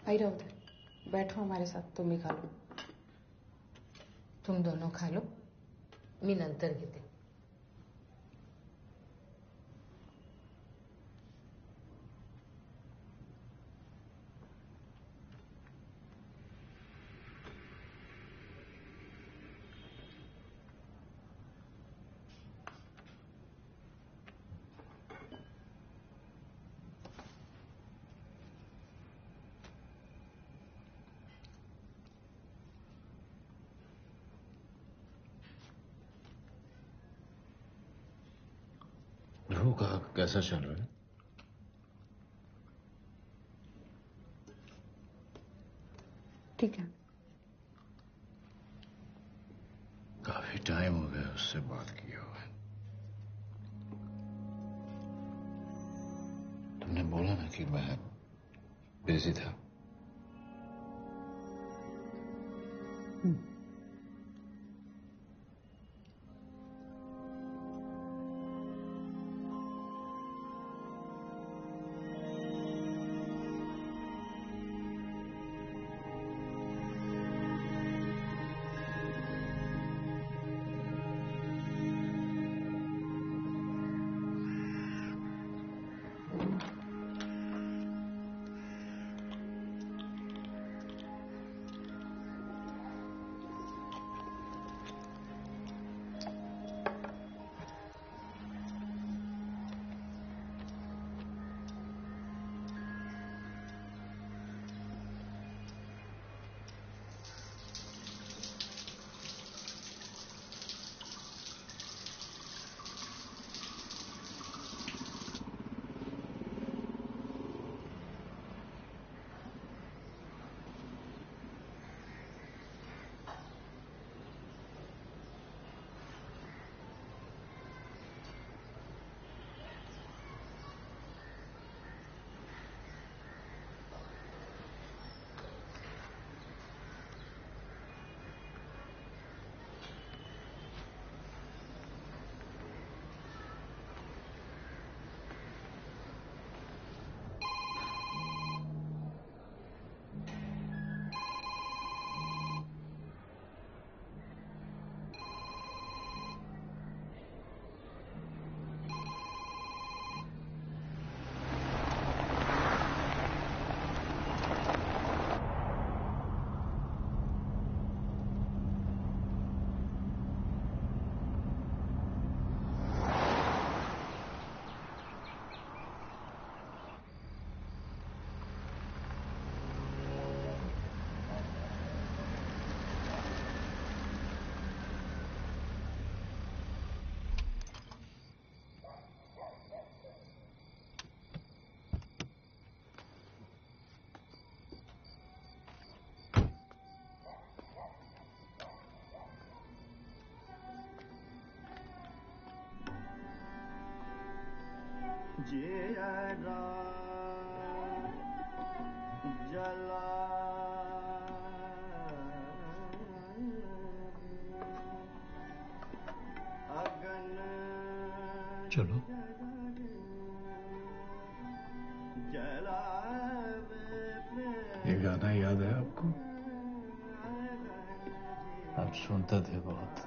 आई रहो उधर, बैठो हमारे साथ, तुम भी खा लो। तुम दोनों खा लो, मी नंतर घेते. ध्रुव का कैसा चल रहा है? ठीक है. काफी टाइम हो गया उससे बात किए हुए. तुमने बोला ना कि मैं बिजी था. चलो. ये गाना याद है आपको? आप सुनते थे बहुत.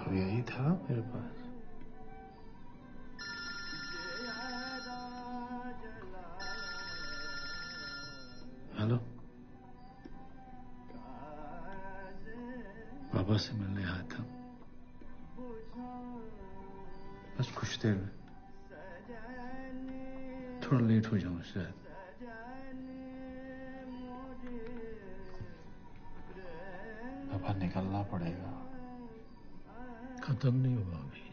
अब यही था मेरे पास. हेलो. पापा से मिलने आया था. बस कुछ देर में. थोड़ा लेट हो जाऊं शायद. पापा निकलना पड़ेगा. खत्म नहीं हुआ अभी.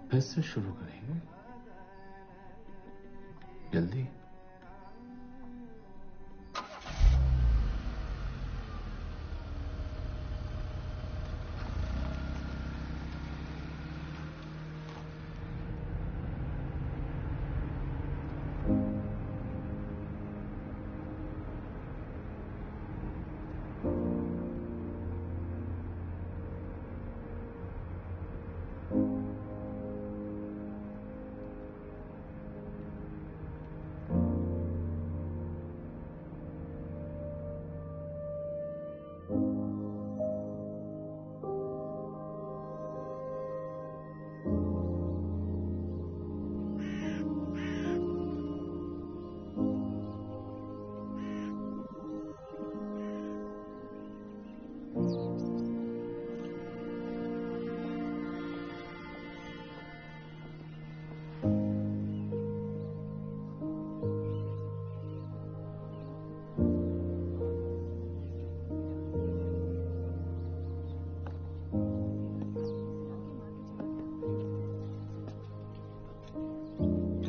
फिर से शुरू करेंगे. जल्दी.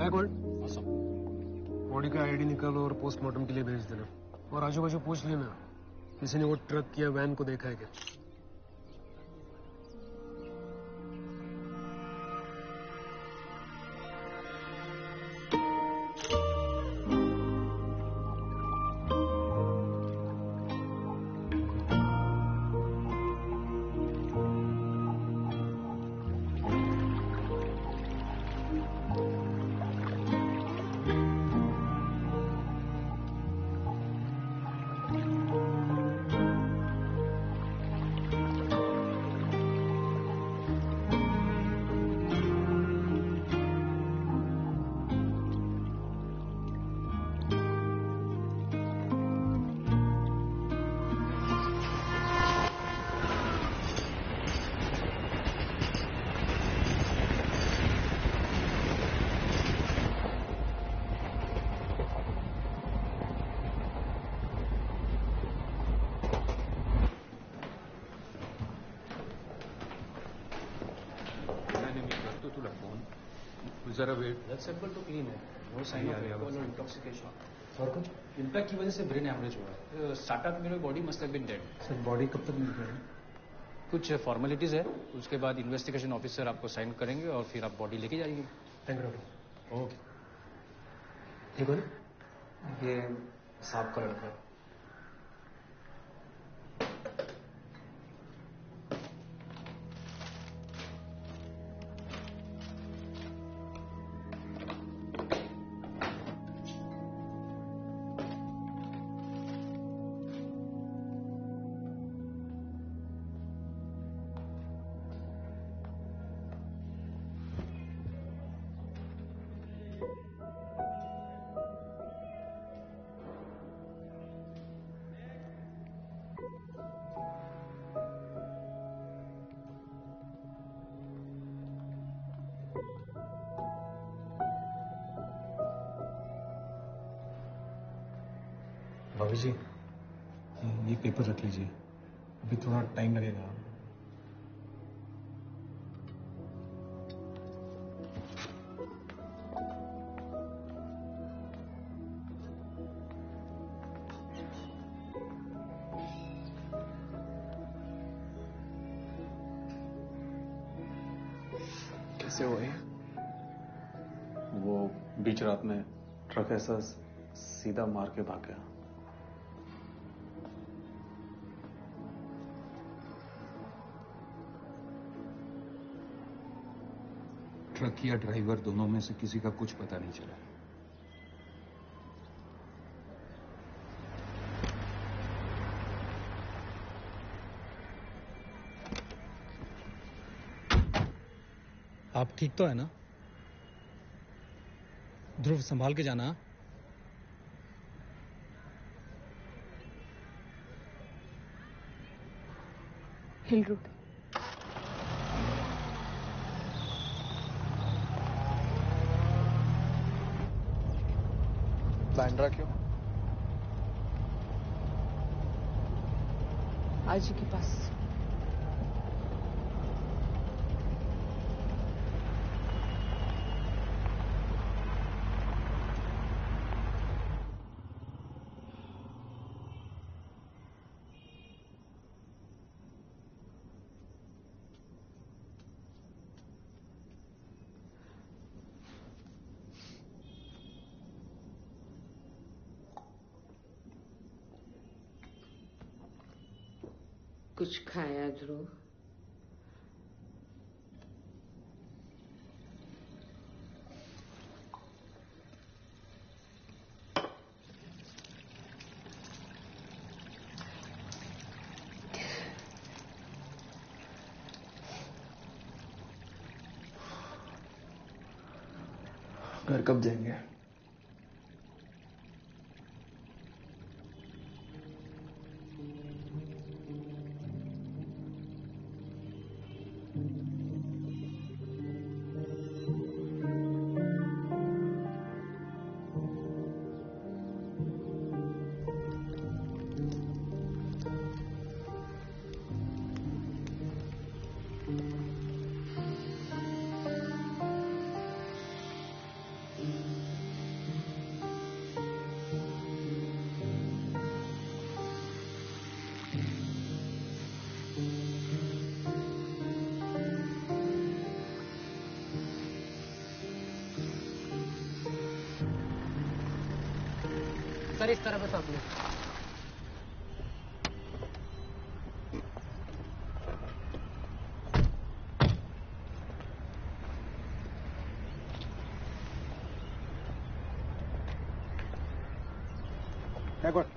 Back hold. बॉडी का आईडी निकालो और पोस्टमार्टम के लिए भेज देना। और आजू बाजू पूछ लेना किसी ने वो ट्रक या वैन को देखा है क्या। जरा वेट। ब्लड सैंपल तो क्लीन है, नो साइन ऑफ अल्कोहल और इंटॉक्सिकेशन। और कुछ इम्पैक्ट की वजह से ब्रेन हैमरेज हुआ है। 7-8 minute body must have been dead. Sir body कब तक मिल जाएगी? कुछ फॉर्मेलिटीज है, उसके बाद इन्वेस्टिगेशन ऑफिसर आपको साइन करेंगे और फिर आप बॉडी लेके जाएंगे। Thank you doctor. ओके। ठीक हो ना? ये साहब का लड़का है। भाभी जी ये पेपर रख लीजिए, अभी थोड़ा टाइम लगेगा। कैसे हुए? वो बीच रात में ट्रक ऐसा सीधा मार के भाग गया। ट्रक या ड्राइवर दोनों में से किसी का कुछ पता नहीं चला। आप ठीक तो है ना? ध्रुव संभाल के जाना। हिल रूट। बैंड्रा क्यों? आजी के पास। कुछ खाया ध्रुव? घर कब जाएंगे? सर इस तरफ है सामने। Backward.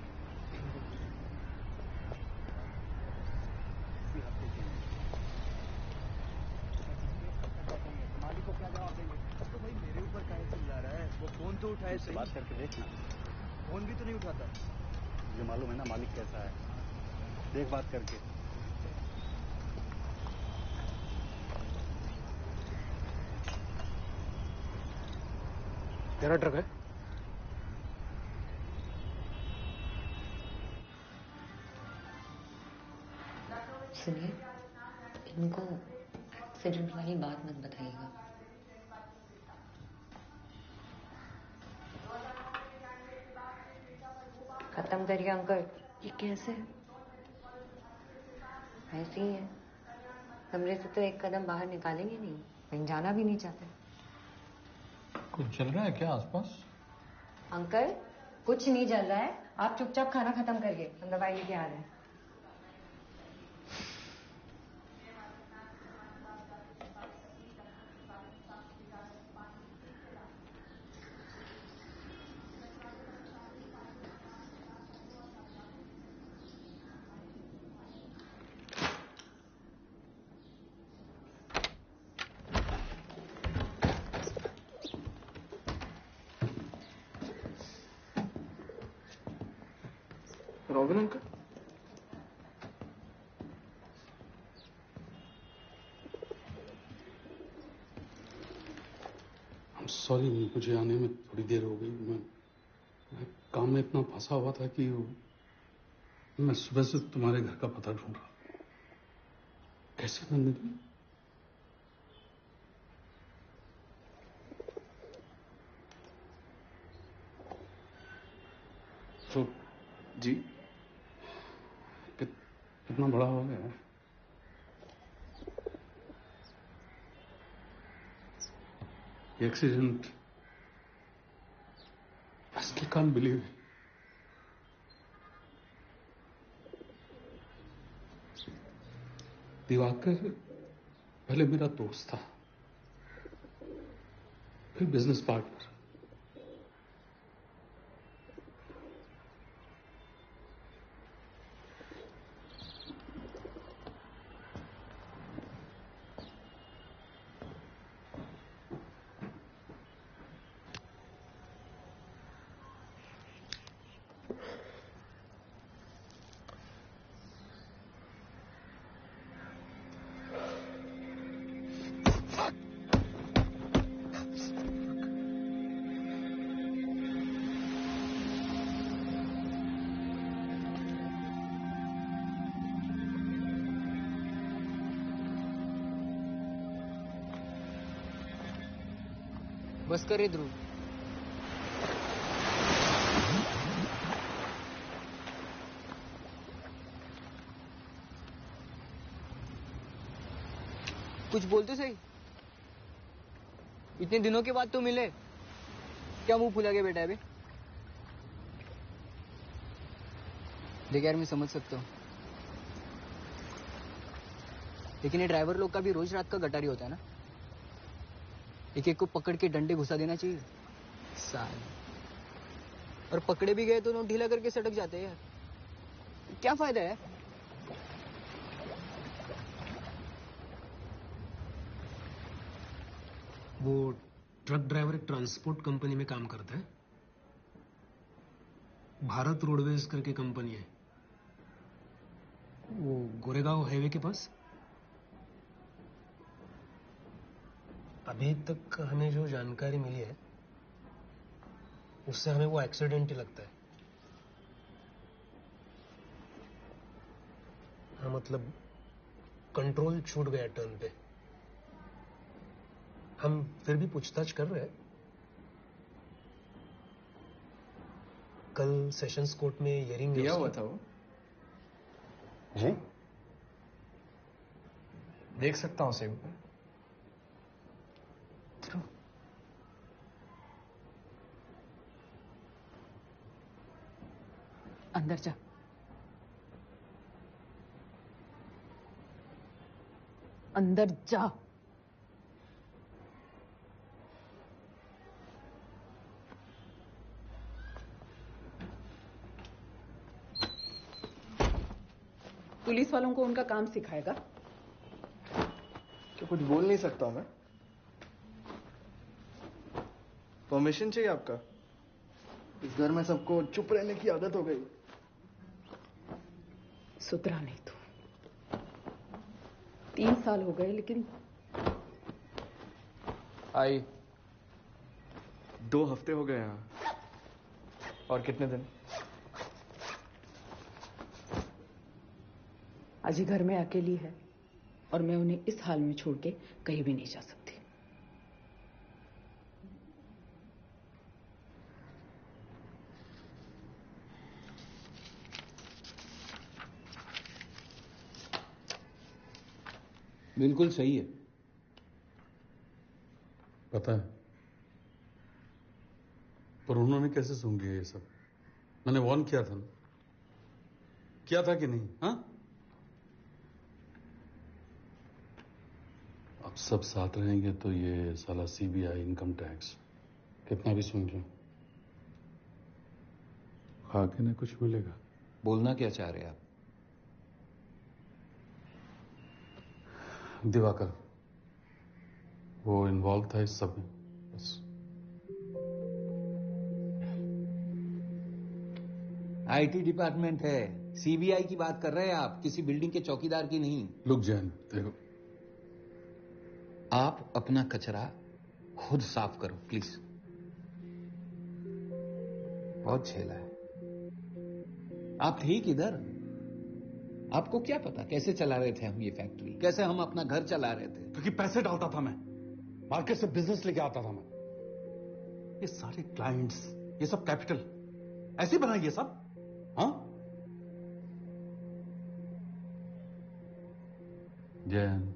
मालिक को क्या जवाब देंगे? तो भाई मेरे ऊपर काहे चिल्ला रहा है? वो फोन तो उठाए सही। बात करके देख ना। फोन भी तो नहीं उठाता। मुझे मालूम है ना मालिक कैसा है। देख बात करके। तेरा ट्रक है? सुनिए, इनको एक्सीडेंट वाली बात मत बताइएगा। खत्म करिए अंकल। ये कैसे? ऐसे ही है, कमरे से तो एक कदम बाहर निकालेंगे नहीं, कहीं जाना भी नहीं चाहते। कुछ चल रहा है क्या आसपास? अंकल कुछ नहीं चल रहा है, आप चुपचाप खाना खत्म करिए, हम दवाई लेके आ रहे हैं। Robin uncle? सॉरी, मुझे आने में थोड़ी देर हो गई। मैं काम में इतना फंसा हुआ था कि मैं सुबह से तुम्हारे घर का पता ढूंढ रहा। कैसे नंदिनी? तो जी कितना बड़ा हो गया है? Accident, I still can't believe it. Diwakar पहले मेरा दोस्त था, फिर बिजनेस पार्टनर। बस कर रे ध्रुव। कुछ बोल तो सही। इतने दिनों के बाद तो मिले, क्या मुंह फुला के बैठा है बे? देख यार, मैं समझ सकता हूँ, लेकिन ये ड्राइवर लोग का भी रोज रात का गटारी होता है ना। एक एक को पकड़ के डंडे घुसा देना चाहिए साल। और पकड़े भी गए तो नोट ढीला करके सटक जाते हैं यार, क्या फायदा है? वो ट्रक ड्राइवर एक ट्रांसपोर्ट कंपनी में काम करता है, भारत रोडवेज करके कंपनी है, वो गोरेगांव हाईवे के पास। अभी तक हमें जो जानकारी मिली है उससे हमें वो एक्सीडेंट ही लगता है। हाँ, मतलब कंट्रोल छूट गया टर्न पे। हम फिर भी पूछताछ कर रहे हैं। कल सेशंस कोर्ट में हियरिंग दिया हुआ था वो। जी देख सकता हूँ सेब पे। अंदर जा। अंदर जा। पुलिस वालों को उनका काम सिखाएगा? क्या कुछ बोल नहीं सकता मैं? परमिशन चाहिए आपका? इस घर में सबको चुप रहने की आदत हो गई। सुधरा नहीं तू। 3 साल हो गए लेकिन आई 2 हफ्ते हो गए यहाँ। और कितने दिन? अजी घर में अकेली है और मैं उन्हें इस हाल में छोड़ के कहीं भी नहीं जा सकती। बिल्कुल सही है। पता है, पर उन्होंने कैसे सुन लिया ये सब? मैंने वार्न किया था ना, किया था कि नहीं? हाँ, अब सब साथ रहेंगे तो ये साला सीबीआई, इनकम टैक्स कितना भी सुन लो, खाके ने कुछ मिलेगा। बोलना क्या चाह रहे हैं आप? दिवाकर वो इन्वॉल्व था इस सब में, बस। आईटी डिपार्टमेंट है, सीबीआई की बात कर रहे हैं आप, किसी बिल्डिंग के चौकीदार की नहीं। लुक जैन, देखो, आप अपना कचरा खुद साफ करो प्लीज। बहुत झेला है। आप थे किधर? आपको क्या पता कैसे चला रहे थे हम ये फैक्ट्री, कैसे हम अपना घर चला रहे थे? क्योंकि पैसे डालता था मैं, मार्केट से बिजनेस लेके आता था मैं। ये सारे क्लाइंट्स, ये सब कैपिटल ऐसे बनाई ये सब। हाँ जयंत,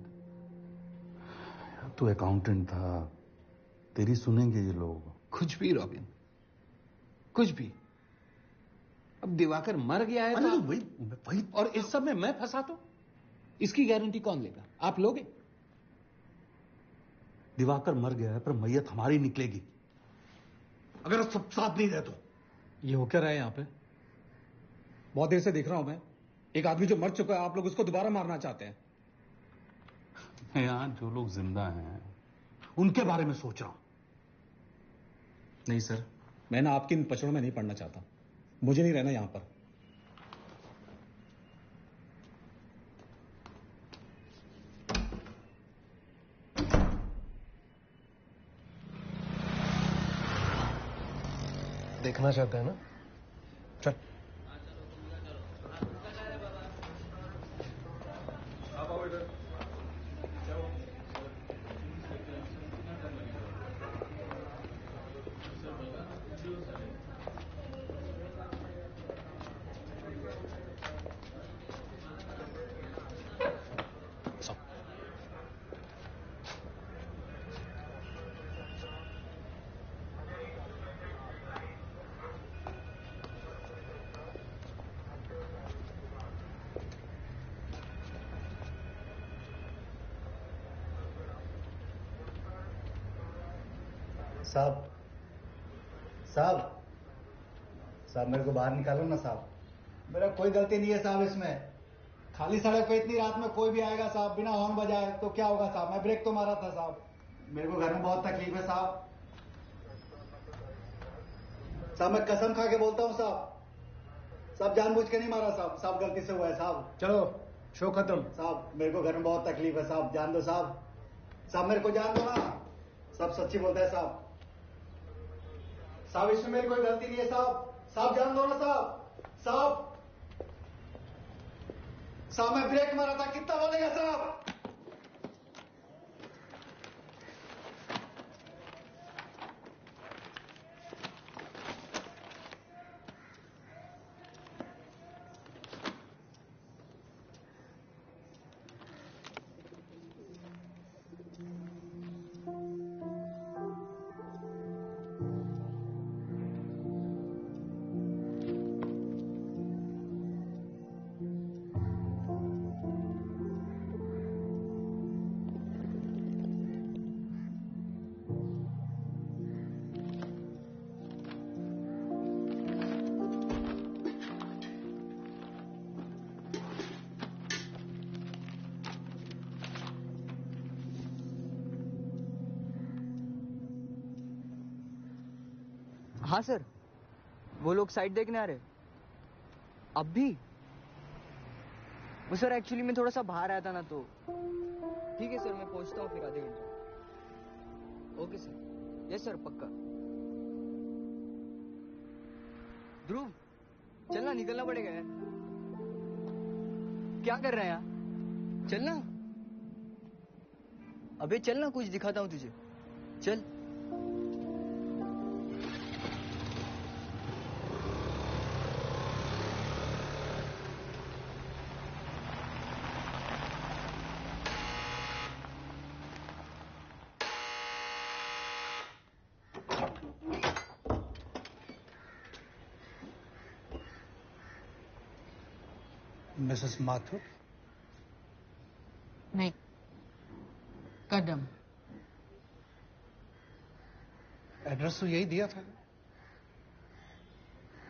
तू अकाउंटेंट था, तेरी सुनेंगे ये लोग? कुछ भी रॉबिन, कुछ भी। अब दिवाकर मर गया है तो वही और इस सब में मैं फंसा तो इसकी गारंटी कौन लेगा? आप लोगे? दिवाकर मर गया है पर मैयत हमारी निकलेगी अगर सब साथ नहीं रहे तो। ये हो क्या रहा है यहाँ पे? बहुत देर से देख रहा हूं मैं, एक आदमी जो मर चुका है आप लोग उसको दोबारा मारना चाहते हैं। मैं यहां जो लोग जिंदा हैं उनके बारे में सोच रहा हूं। नहीं सर, मैं ना आपकी इन पचड़ों में नहीं पड़ना चाहता, मुझे नहीं रहना यहां पर। देखना चाहता है ना? चल। साहब, साहब, साहब मेरे को बाहर निकालो ना साहब। मेरा कोई गलती नहीं है साहब इसमें। खाली सड़क पे इतनी रात में कोई भी आएगा साहब बिना हॉर्न बजाए तो क्या होगा साहब? मैं ब्रेक तो मारा था साहब। मेरे को घर में बहुत तकलीफ है साहब। साहब मैं कसम खा के बोलता हूँ साहब, साहब जानबूझ के नहीं मारा साहब, साहब गलती से हुआ है साहब। चलो शो खत्म। साहब मेरे को घर में बहुत तकलीफ है साहब, जान दो साहब। साहब मेरे को जान दो ना। साहब सच्ची बोलता है साहब। साहब इसमें मेरी कोई गलती नहीं है साहब। साहब जान दो ना साहब। साहब, साहब मैं ब्रेक मारा था, कितना बोलेगा साहब? हाँ सर, वो लोग साइड देखने आ रहे। अब भी? वो सर एक्चुअली मैं थोड़ा सा बाहर आया था ना, तो ठीक है सर, मैं पहुंचता हूँ फिर आधे घंटे। Okay sir. यस सर, पक्का। ध्रुव, चलना, निकलना पड़ेगा यार। क्या कर रहा है यार? चलना। अबे चलना, कुछ दिखाता हूँ तुझे। चल। मिसेस माथुर? नहीं, कदम। एड्रेस तो यही दिया था,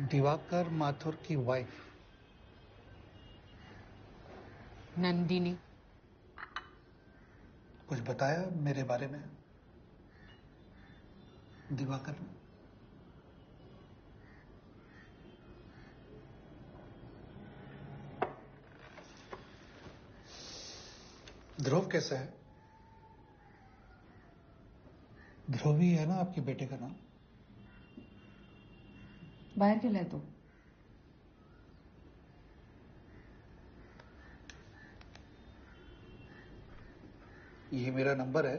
दिवाकर माथुर की वाइफ। नंदिनी। कुछ बताया मेरे बारे में दिवाकर ने? ध्रुव कैसा है? ध्रुव ही है ना आपके बेटे का नाम? बाहर क्यों लाए तू? ये मेरा नंबर है,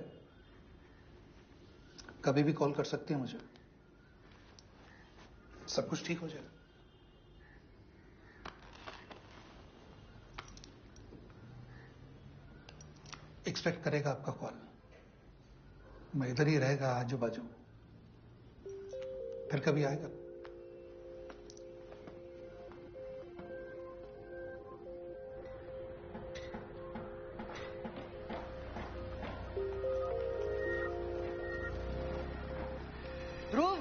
कभी भी कॉल कर सकते हैं मुझे, सब कुछ ठीक हो जाएगा। एक्सपेक्ट करेगा आपका कॉल। मैं इधर ही रहेगा, आजू बाजू। फिर कभी आएगा। ध्रुव,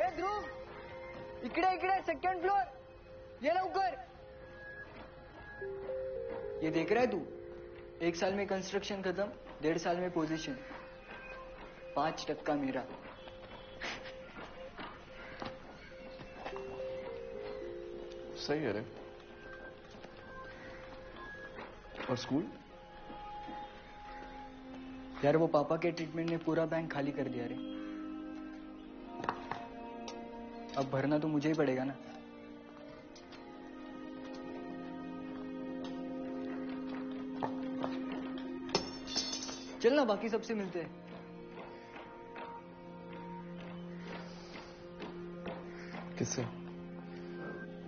ए ध्रुव, इकडे इकडे, सेकंड फ्लोर, ये लवकर। ये देख रहा है तू? 1 साल में कंस्ट्रक्शन खत्म, 1.5 साल में पोजीशन, 5% मेरा। सही है रे। और स्कूल? यार वो पापा के ट्रीटमेंट ने पूरा बैंक खाली कर दिया रे। अब भरना तो मुझे ही पड़ेगा ना। चलना, बाकी सबसे मिलते हैं। किससे?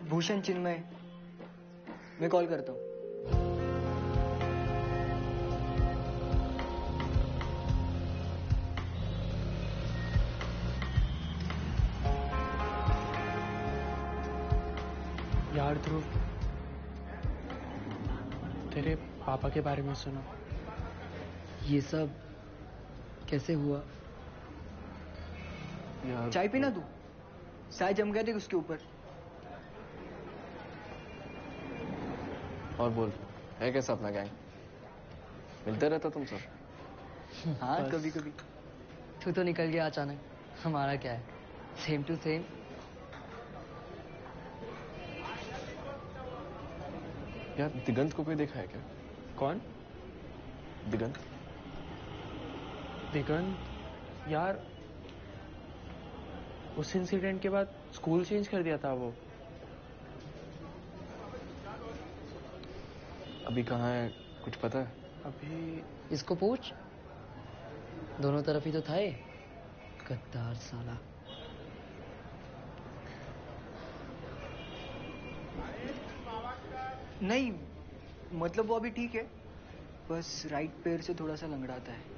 भूषण, चिन्मय, मैं कॉल करता हूँ। यार ध्रुव, तेरे पापा के बारे में सुना। ये सब कैसे हुआ? यार चाय पीना तू? साय जम गया थी उसके ऊपर। और बोल, है कैसा अपना गैंग? मिलते रहता तुम सब? हाँ, कभी कभी। तू तो निकल गया अचानक, हमारा क्या है, सेम टू सेम। यार दिगंत को कोई देखा है क्या? कौन? दिगंत? दिगंत? यार उस इंसिडेंट के बाद स्कूल चेंज कर दिया था वो। अभी कहाँ है, कुछ पता है? अभी इसको पूछ, दोनों तरफ ही तो था ये गद्दार साला। नहीं, मतलब वो अभी ठीक है, बस राइट पैर से थोड़ा सा लंगड़ाता है।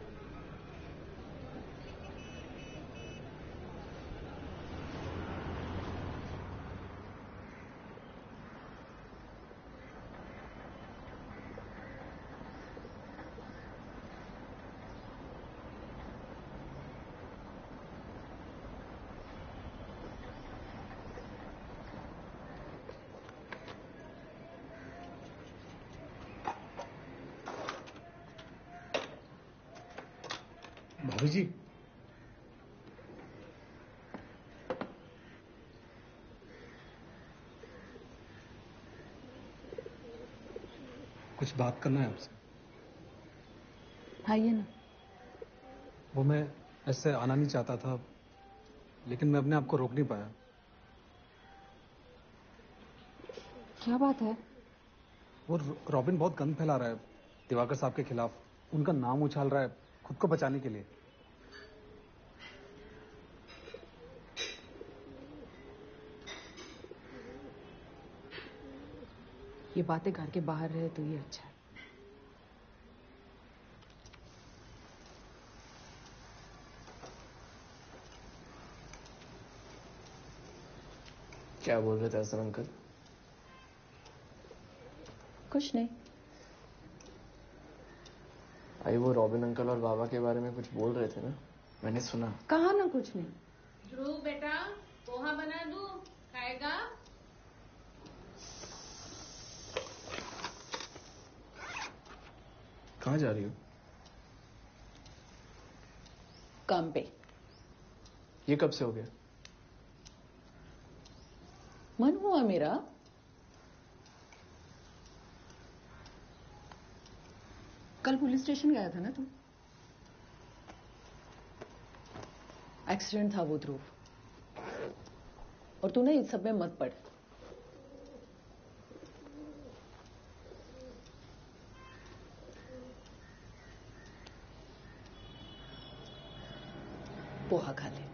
भाभी जी, बात करना है आपसे। आइए ना। वो मैं ऐसे आना नहीं चाहता था, लेकिन मैं अपने आप को रोक नहीं पाया। क्या बात है? वो रॉबिन बहुत गंद फैला रहा है दिवाकर साहब के खिलाफ, उनका नाम उछाल रहा है खुद को बचाने के लिए। ये बातें घर के बाहर रहे तो ये अच्छा है। क्या बोल रहे थे असर अंकल? कुछ नहीं। आई वो रॉबिन अंकल और बाबा के बारे में कुछ बोल रहे थे ना, मैंने सुना। कहा ना कुछ नहीं। ध्रुव बेटा, पोहा बना दूं? खाएगा? कहाँ जा रही हो? काम पे। ये कब से हो गया? मन हुआ मेरा। कल पुलिस स्टेशन गया था ना तू? एक्सीडेंट था वो ध्रुव, और तू ना इस सब में मत पड़। पोहा खा ले।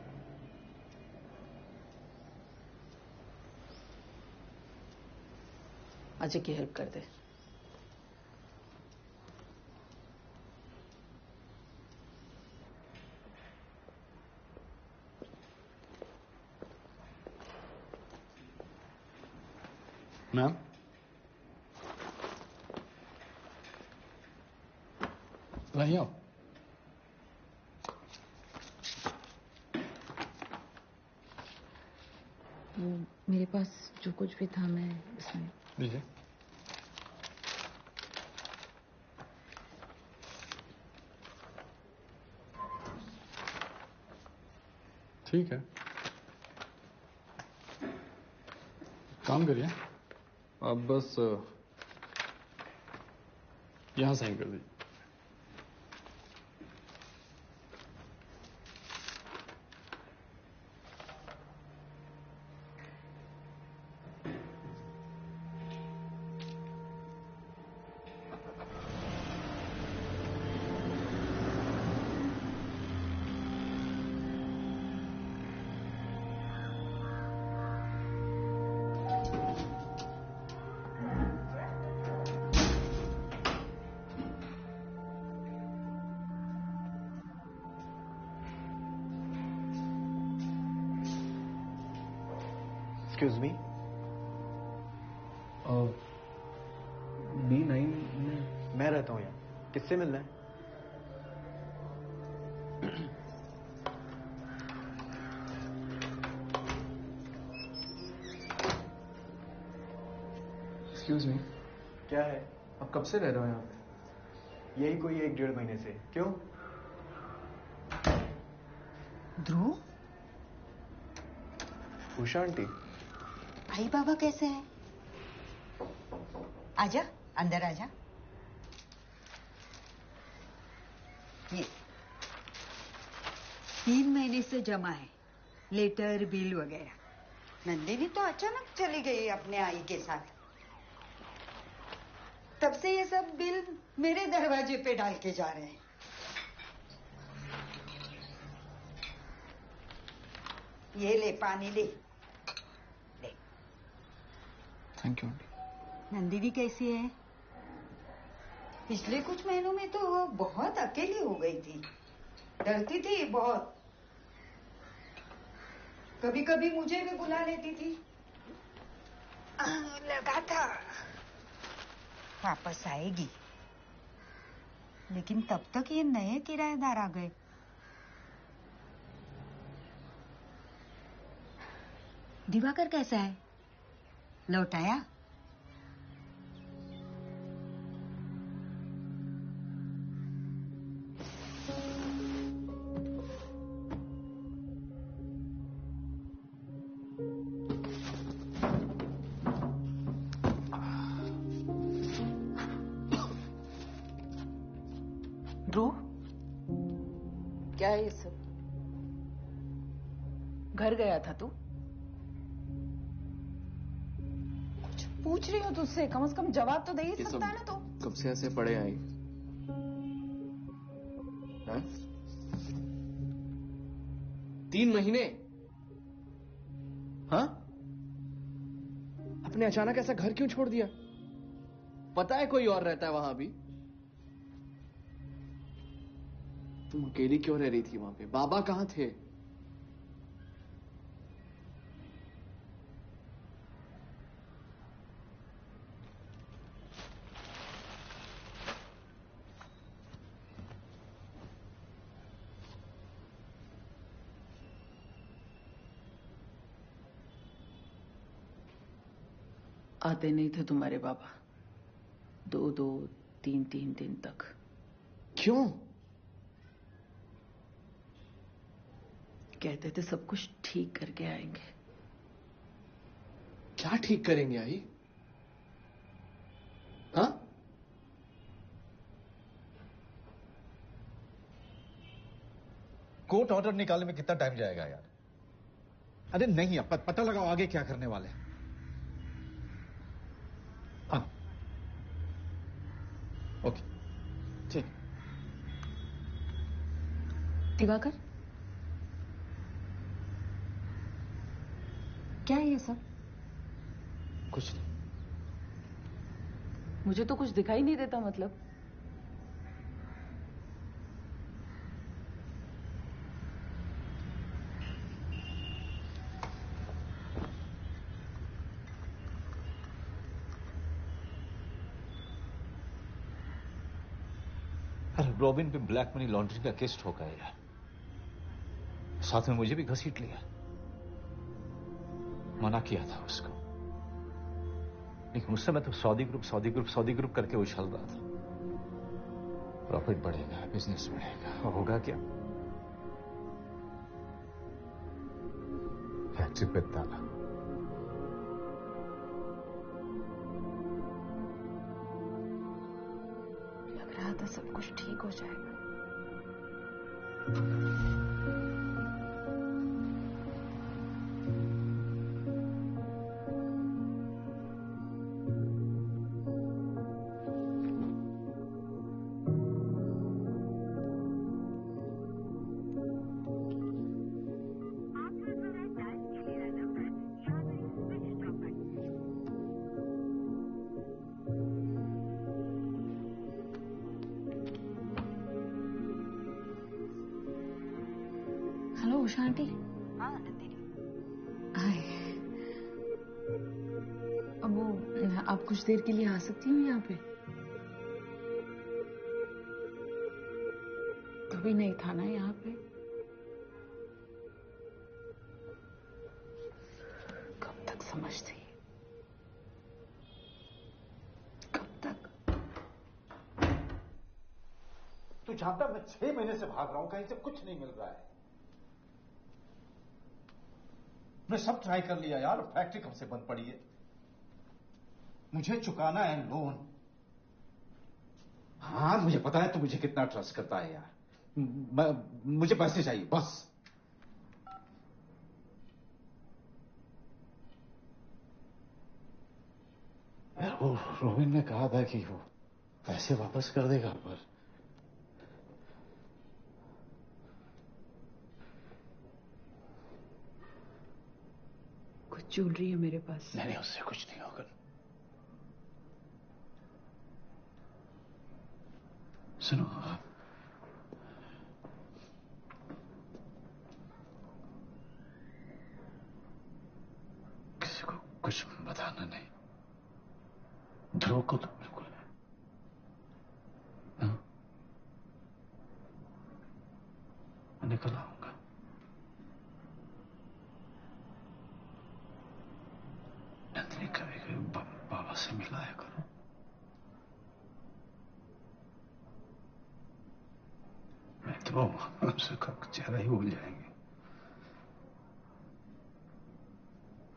अजय की हेल्प कर दे। मैम, लाइए आप। मेरे पास जो कुछ भी था मैं इसमें। लीजिए। ठीक है, काम करिए, आप बस यहां साइन कर दीजिए। एक्सक्यूज मी, B9 में मैं रहता हूँ यहाँ, किससे मिलना है? एक्सक्यूज मी, क्या है? आप कब से रह रहे हो यहाँ पे? यही कोई 1-1.5 महीने से। क्यों? ध्रुव, उषा आंटी, भाई बाबा कैसे हैं? आजा, अंदर आजा। ये 3 महीने से जमा है, लेटर बिल वगैरह। नंदिनी तो अचानक चली गई अपने आई के साथ। तब से ये सब बिल मेरे दरवाजे पे डाल के जा रहे हैं। ये ले, पानी ले। Thank you. नंदिनी कैसी है? पिछले कुछ महीनों में तो वो बहुत अकेली हो गई थी, डरती थी बहुत। कभी कभी मुझे भी बुला लेती थी। लगा था वापस आएगी, लेकिन तब तक ये नए किराएदार आ गए। दिवाकर कैसा है? लौट आया? क्या है ये सब? घर गया था तू? कुछ पूछ रही हो तुझसे, कम से कम जवाब तो दे ही सकता है ना तू। कब से ऐसे पड़े आई? हाँ? 3 महीने? हाँ? आपने अचानक ऐसा घर क्यों छोड़ दिया? पता है कोई और रहता है वहां भी? तुम अकेली क्यों रह रही थी वहां पे? बाबा कहां थे? आते नहीं थे तुम्हारे बाबा 2-2, 3-3 दिन तक। क्यों? कहते थे सब कुछ ठीक करके आएंगे। क्या ठीक करेंगे आई? हाँ? कोर्ट ऑर्डर निकालने में कितना टाइम जाएगा यार? अरे नहीं, अब पता लगाओ आगे क्या करने वाले हैं। हाँ, ओके, ठीक। दिवाकर, क्या है ये सब? कुछ नहीं। मुझे तो कुछ दिखाई नहीं देता। मतलब अरे रॉबिन पे ब्लैक मनी लॉन्ड्रिंग का केस ठोका है यार, साथ में मुझे भी घसीट लिया। मना किया था उसको, लेकिन उस समय तो सऊदी ग्रुप करके उछल रहा था। प्रॉफिट बढ़ेगा, बिजनेस बढ़ेगा, और होगा क्या? फैक्ट्री पे ताला। लग रहा था सब कुछ ठीक हो जाएगा। Hello Usha aunty. हाँ नंदिनी। हाय। अब वो आप कुछ देर के लिए आ सकती हो यहाँ पे? कभी नहीं था ना यहाँ पे। कब तक समझती? कब तक? तू जानता मैं 6 महीने से भाग रहा हूं, कहीं से कुछ नहीं मिल रहा है। मैं सब ट्राई कर लिया यार, फैक्ट्री कब से बंद पड़ी है। मुझे चुकाना है लोन। हाँ मुझे पता है तू मुझे कितना ट्रस्ट करता है यार। मुझे पैसे चाहिए बस। यार वो रोबिन ने कहा था कि वो पैसे वापस कर देगा, पर कुछ ज्वेलरी है मेरे पास। नहीं उससे कुछ नहीं होगा। सुनो, किसी को कुछ बताना नहीं। ध्रुव को तो बिल्कुल नहीं। हाँ? मैं निकल आऊंगा। नंदिनी कभी कभी बाबा से मिलाया करो। मैं तो हमसे चेहरा ही भूल जाएंगे।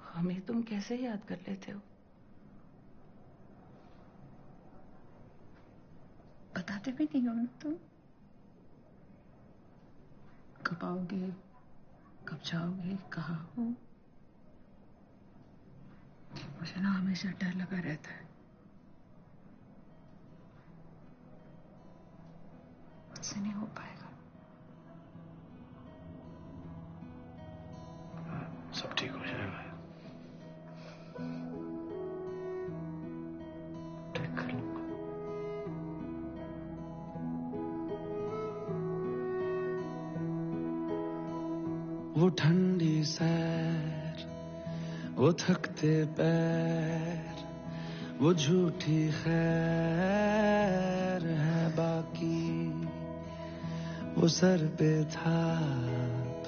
हमें तुम कैसे याद कर लेते हो? बताते भी नहीं हो ना तुम। कब आओगे, कब जाओगे, कहाँ हो? मुझे ना हमेशा डर लगा रहता है। मुझसे नहीं हो पाएगा। सब ठीक हो जाएगा। ठीक कर लूंगा। वो ठंडी सैर, वो थकते पैर, वो झूठी खैर है बाकी। वो सर पे थाप,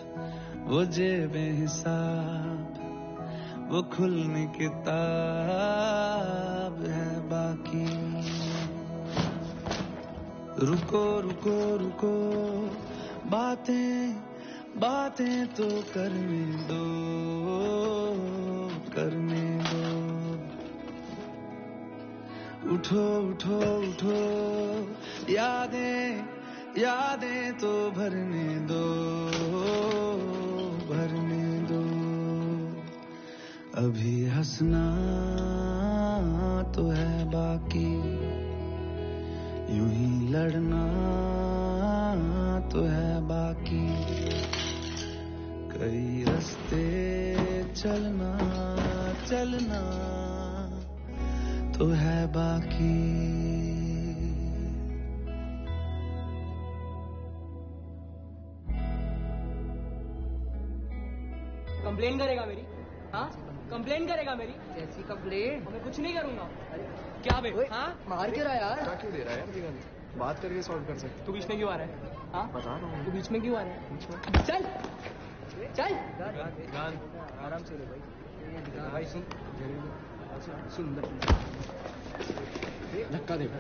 वो जेबे हिसाब, वो खुलनी किताब है बाकी। रुको रुको रुको, बातें बातें तो करने दो, करने दो। उठो उठो उठो, यादें यादें तो भरने दो, भरने दो। अभी हंसना तो है बाकी, यूं ही लड़ना तो है बाकी। कई रास्ते चलना चलना तो है बाकी। कंप्लेन करेगा मेरी? हाँ, कंप्लेन करेगा मेरी? कैसी कंप्लेन? मैं कुछ नहीं करूंगा। क्या बे? हाँ, मार क्यों रहा यार? क्या क्यों दे रहा है यार दिगंत? बात करके सॉल्व कर सकते। तू बीच में क्यों आ रहा है? हाँ, बता रहा हूँ। तू बीच में क्यों आ रहा है? बीच में चल चल। गान आराम से ले भाई। भाई सुन, सुन धक्का देगा।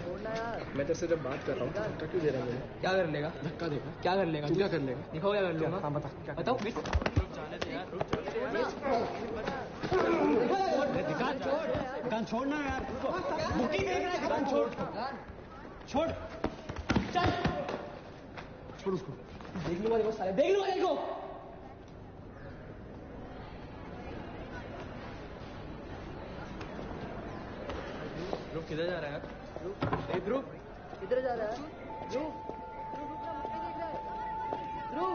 मैं तेरे से जब बात कर रहा हूँ धक्का क्यों दे रहा है मुझे? क्या कर लेगा? धक्का देगा। क्या कर लेगा? तू क्या कर लेगा? दिखाओ क्या कर लूंगा। हाँ बता। बताओ। दुकान छोड़ना यार, बुकिंग देख रहा है। दुकान छोड़, छोड़, चल छोड़ उसको। देख लूंगा देखो साले, देख लूंगा देखो। ध्रुव किधर जा रहा है यार? ध्रुव किधर जा रहा है? ध्रुव ध्रुव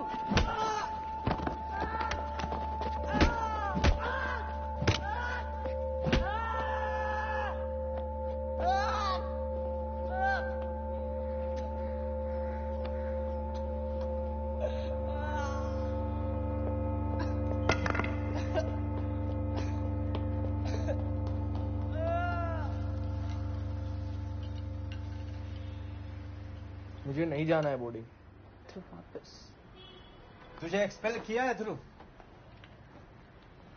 मुझे नहीं जाना है बोर्डिंग। वापस तुझे एक्सपेल किया है ध्रुव।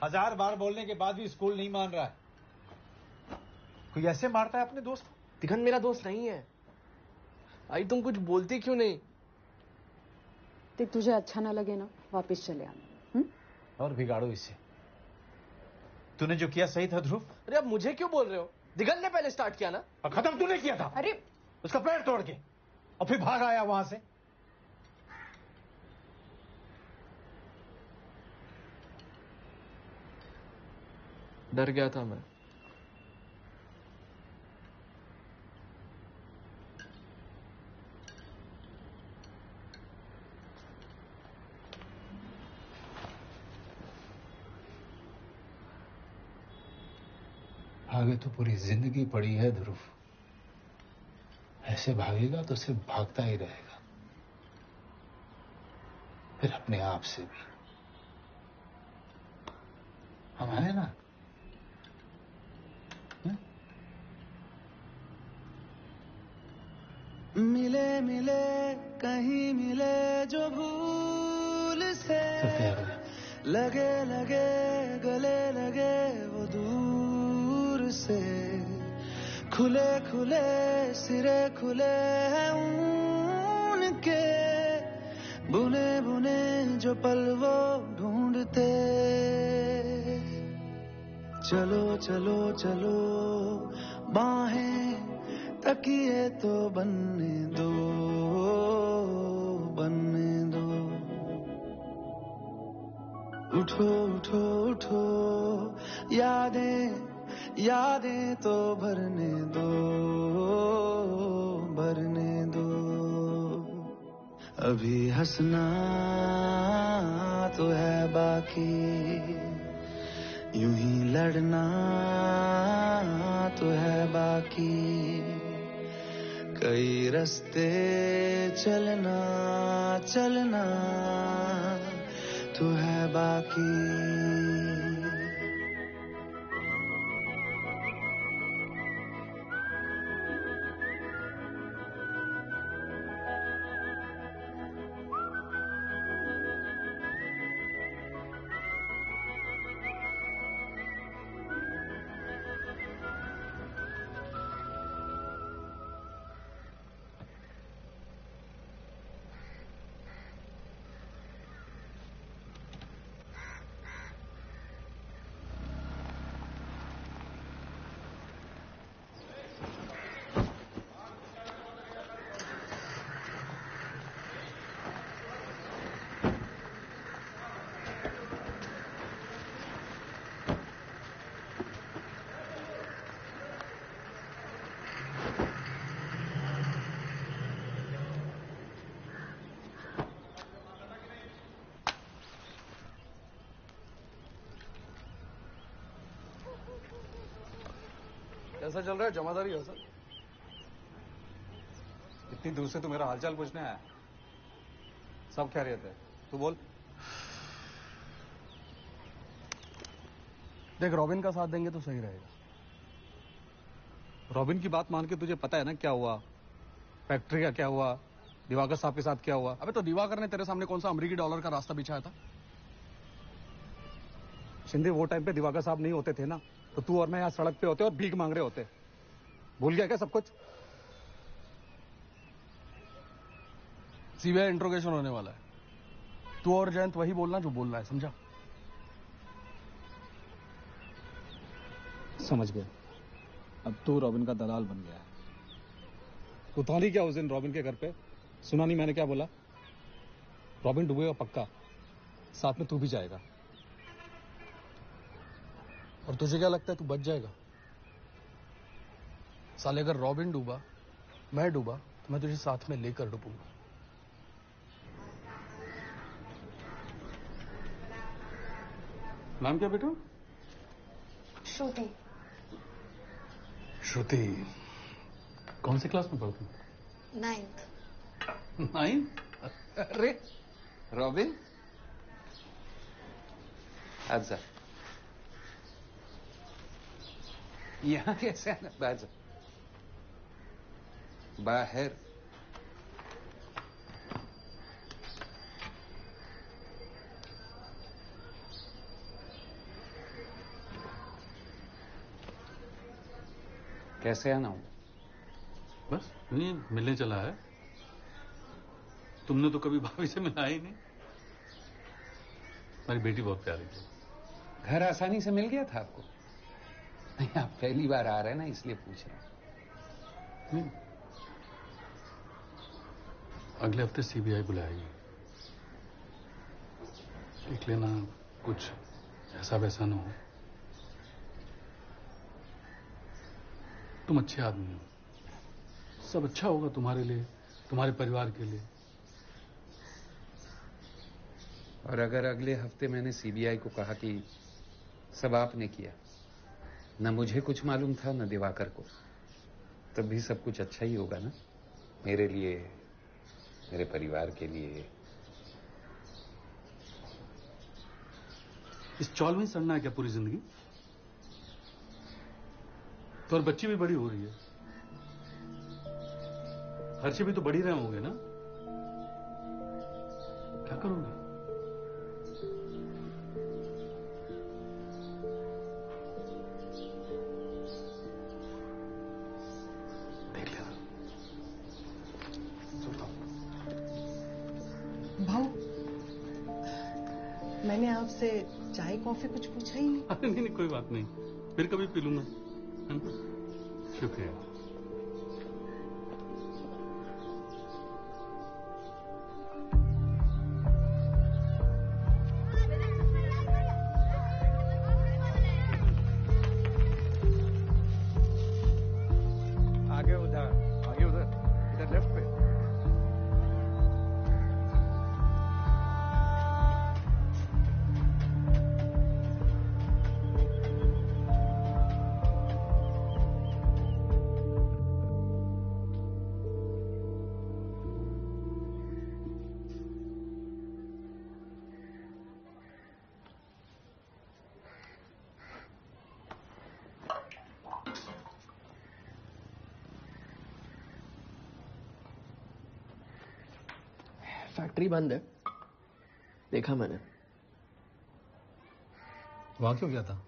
1000 बार बोलने के बाद भी स्कूल नहीं मान रहा है। कोई ऐसे मारता है अपने दोस्त को? दिगंत मेरा दोस्त नहीं है। आई तुम कुछ बोलती क्यों नहीं? देख, तुझे अच्छा ना लगे ना, वापस चले आना। और बिगाड़ो इसे। तूने जो किया सही था ध्रुव। अरे अब मुझे क्यों बोल रहे हो? दिगंत ने पहले स्टार्ट किया ना। और खत्म तूने किया था। अरे उसका पैर तोड़ के, और फिर भाग आया वहां से। डर गया था मैं। आगे तो पूरी जिंदगी पड़ी है ध्रुव। ऐसे भागेगा तो सिर्फ भागता ही रहेगा, फिर अपने आप से भी। हम है ना? मिले मिले कहीं मिले जो भूल से, लगे लगे गले लगे वो दूर से। खुले खुले सिरे खुले हैं उनके, बुने बुने जो पल वो ढूंढते। चलो चलो चलो बाहें तकिए तो बनने दो, बनने दो। उठो उठो उठो, यादें यादें तो भरने दो, भरने दो। अभी हंसना तो है बाकी, यूं ही लड़ना तो है बाकी, कई रास्ते चलना चलना तो है बाकी। कैसा चल रहा है जमादारी है सर? इतनी दूर से तू मेरा हालचाल पूछने आया? सब खैरियत है, तू बोल। देख, रॉबिन का साथ देंगे तो सही रहेगा। रॉबिन की बात मान के तुझे पता है ना क्या हुआ, फैक्ट्री का क्या हुआ, दिवाकर साहब के साथ क्या हुआ? अबे तो दिवाकर ने तेरे सामने कौन सा अमेरिकी डॉलर का रास्ता बिछाया था? शिंदे, वो टाइम पे दिवाकर साहब नहीं होते थे ना, तो तू और मैं यहाँ सड़क पे होते और भीख मांग रहे होते। भूल गया क्या सब कुछ? सीबीआई इंट्रोगेशन होने वाला है, तू और जयंत वही बोलना जो बोलना है, समझा? समझ गया। अब तू रॉबिन का दलाल बन गया है। तू था नहीं क्या उस दिन रॉबिन के घर पे? सुना नहीं मैंने क्या बोला? रॉबिन डूबेगा पक्का, साथ में तू भी जाएगा। और तुझे क्या लगता है तू बच जाएगा? साले, अगर रॉबिन डूबा, मैं डूबा, तो मैं तुझे साथ में लेकर डूबूंगा। नाम क्या बेटा? श्रुति। श्रुति, कौन सी क्लास में पढ़ती? 9th। 9? अरे रॉबिन, आजा। यहाँ कैसे आना? बाहर, बाहर। कैसे आना हूं? बस नहीं, मिलने चला है। तुमने तो कभी भाभी से मिला ही नहीं। मेरी बेटी बहुत प्यारी थी। घर आसानी से मिल गया था आपको? नहीं, आप पहली बार आ रहे हैं ना, इसलिए पूछ रहे हैं। अगले हफ्ते सीबीआई बुलाएगी। देख लेना कुछ ऐसा वैसा ना हो। तुम अच्छे आदमी हो, सब अच्छा होगा तुम्हारे लिए, तुम्हारे परिवार के लिए। और अगर अगले हफ्ते मैंने सीबीआई को कहा कि सब आपने किया, न मुझे कुछ मालूम था न दिवाकर को, तब भी सब कुछ अच्छा ही होगा ना, मेरे लिए, मेरे परिवार के लिए। इस चौल में सड़ना है क्या पूरी जिंदगी? तो और बच्ची भी बड़ी हो रही है, खर्चे भी तो बढ़ ही रहे होंगे ना? क्या करोगे? देख लेना। भाऊ, मैंने आपसे चाय कॉफी कुछ पूछा ही नहीं। अरे नहीं, कोई बात नहीं, फिर कभी पी लूंगा। शुक्रिया। फैक्ट्री बंद है, देखा मैंने। वहां क्यों गया था?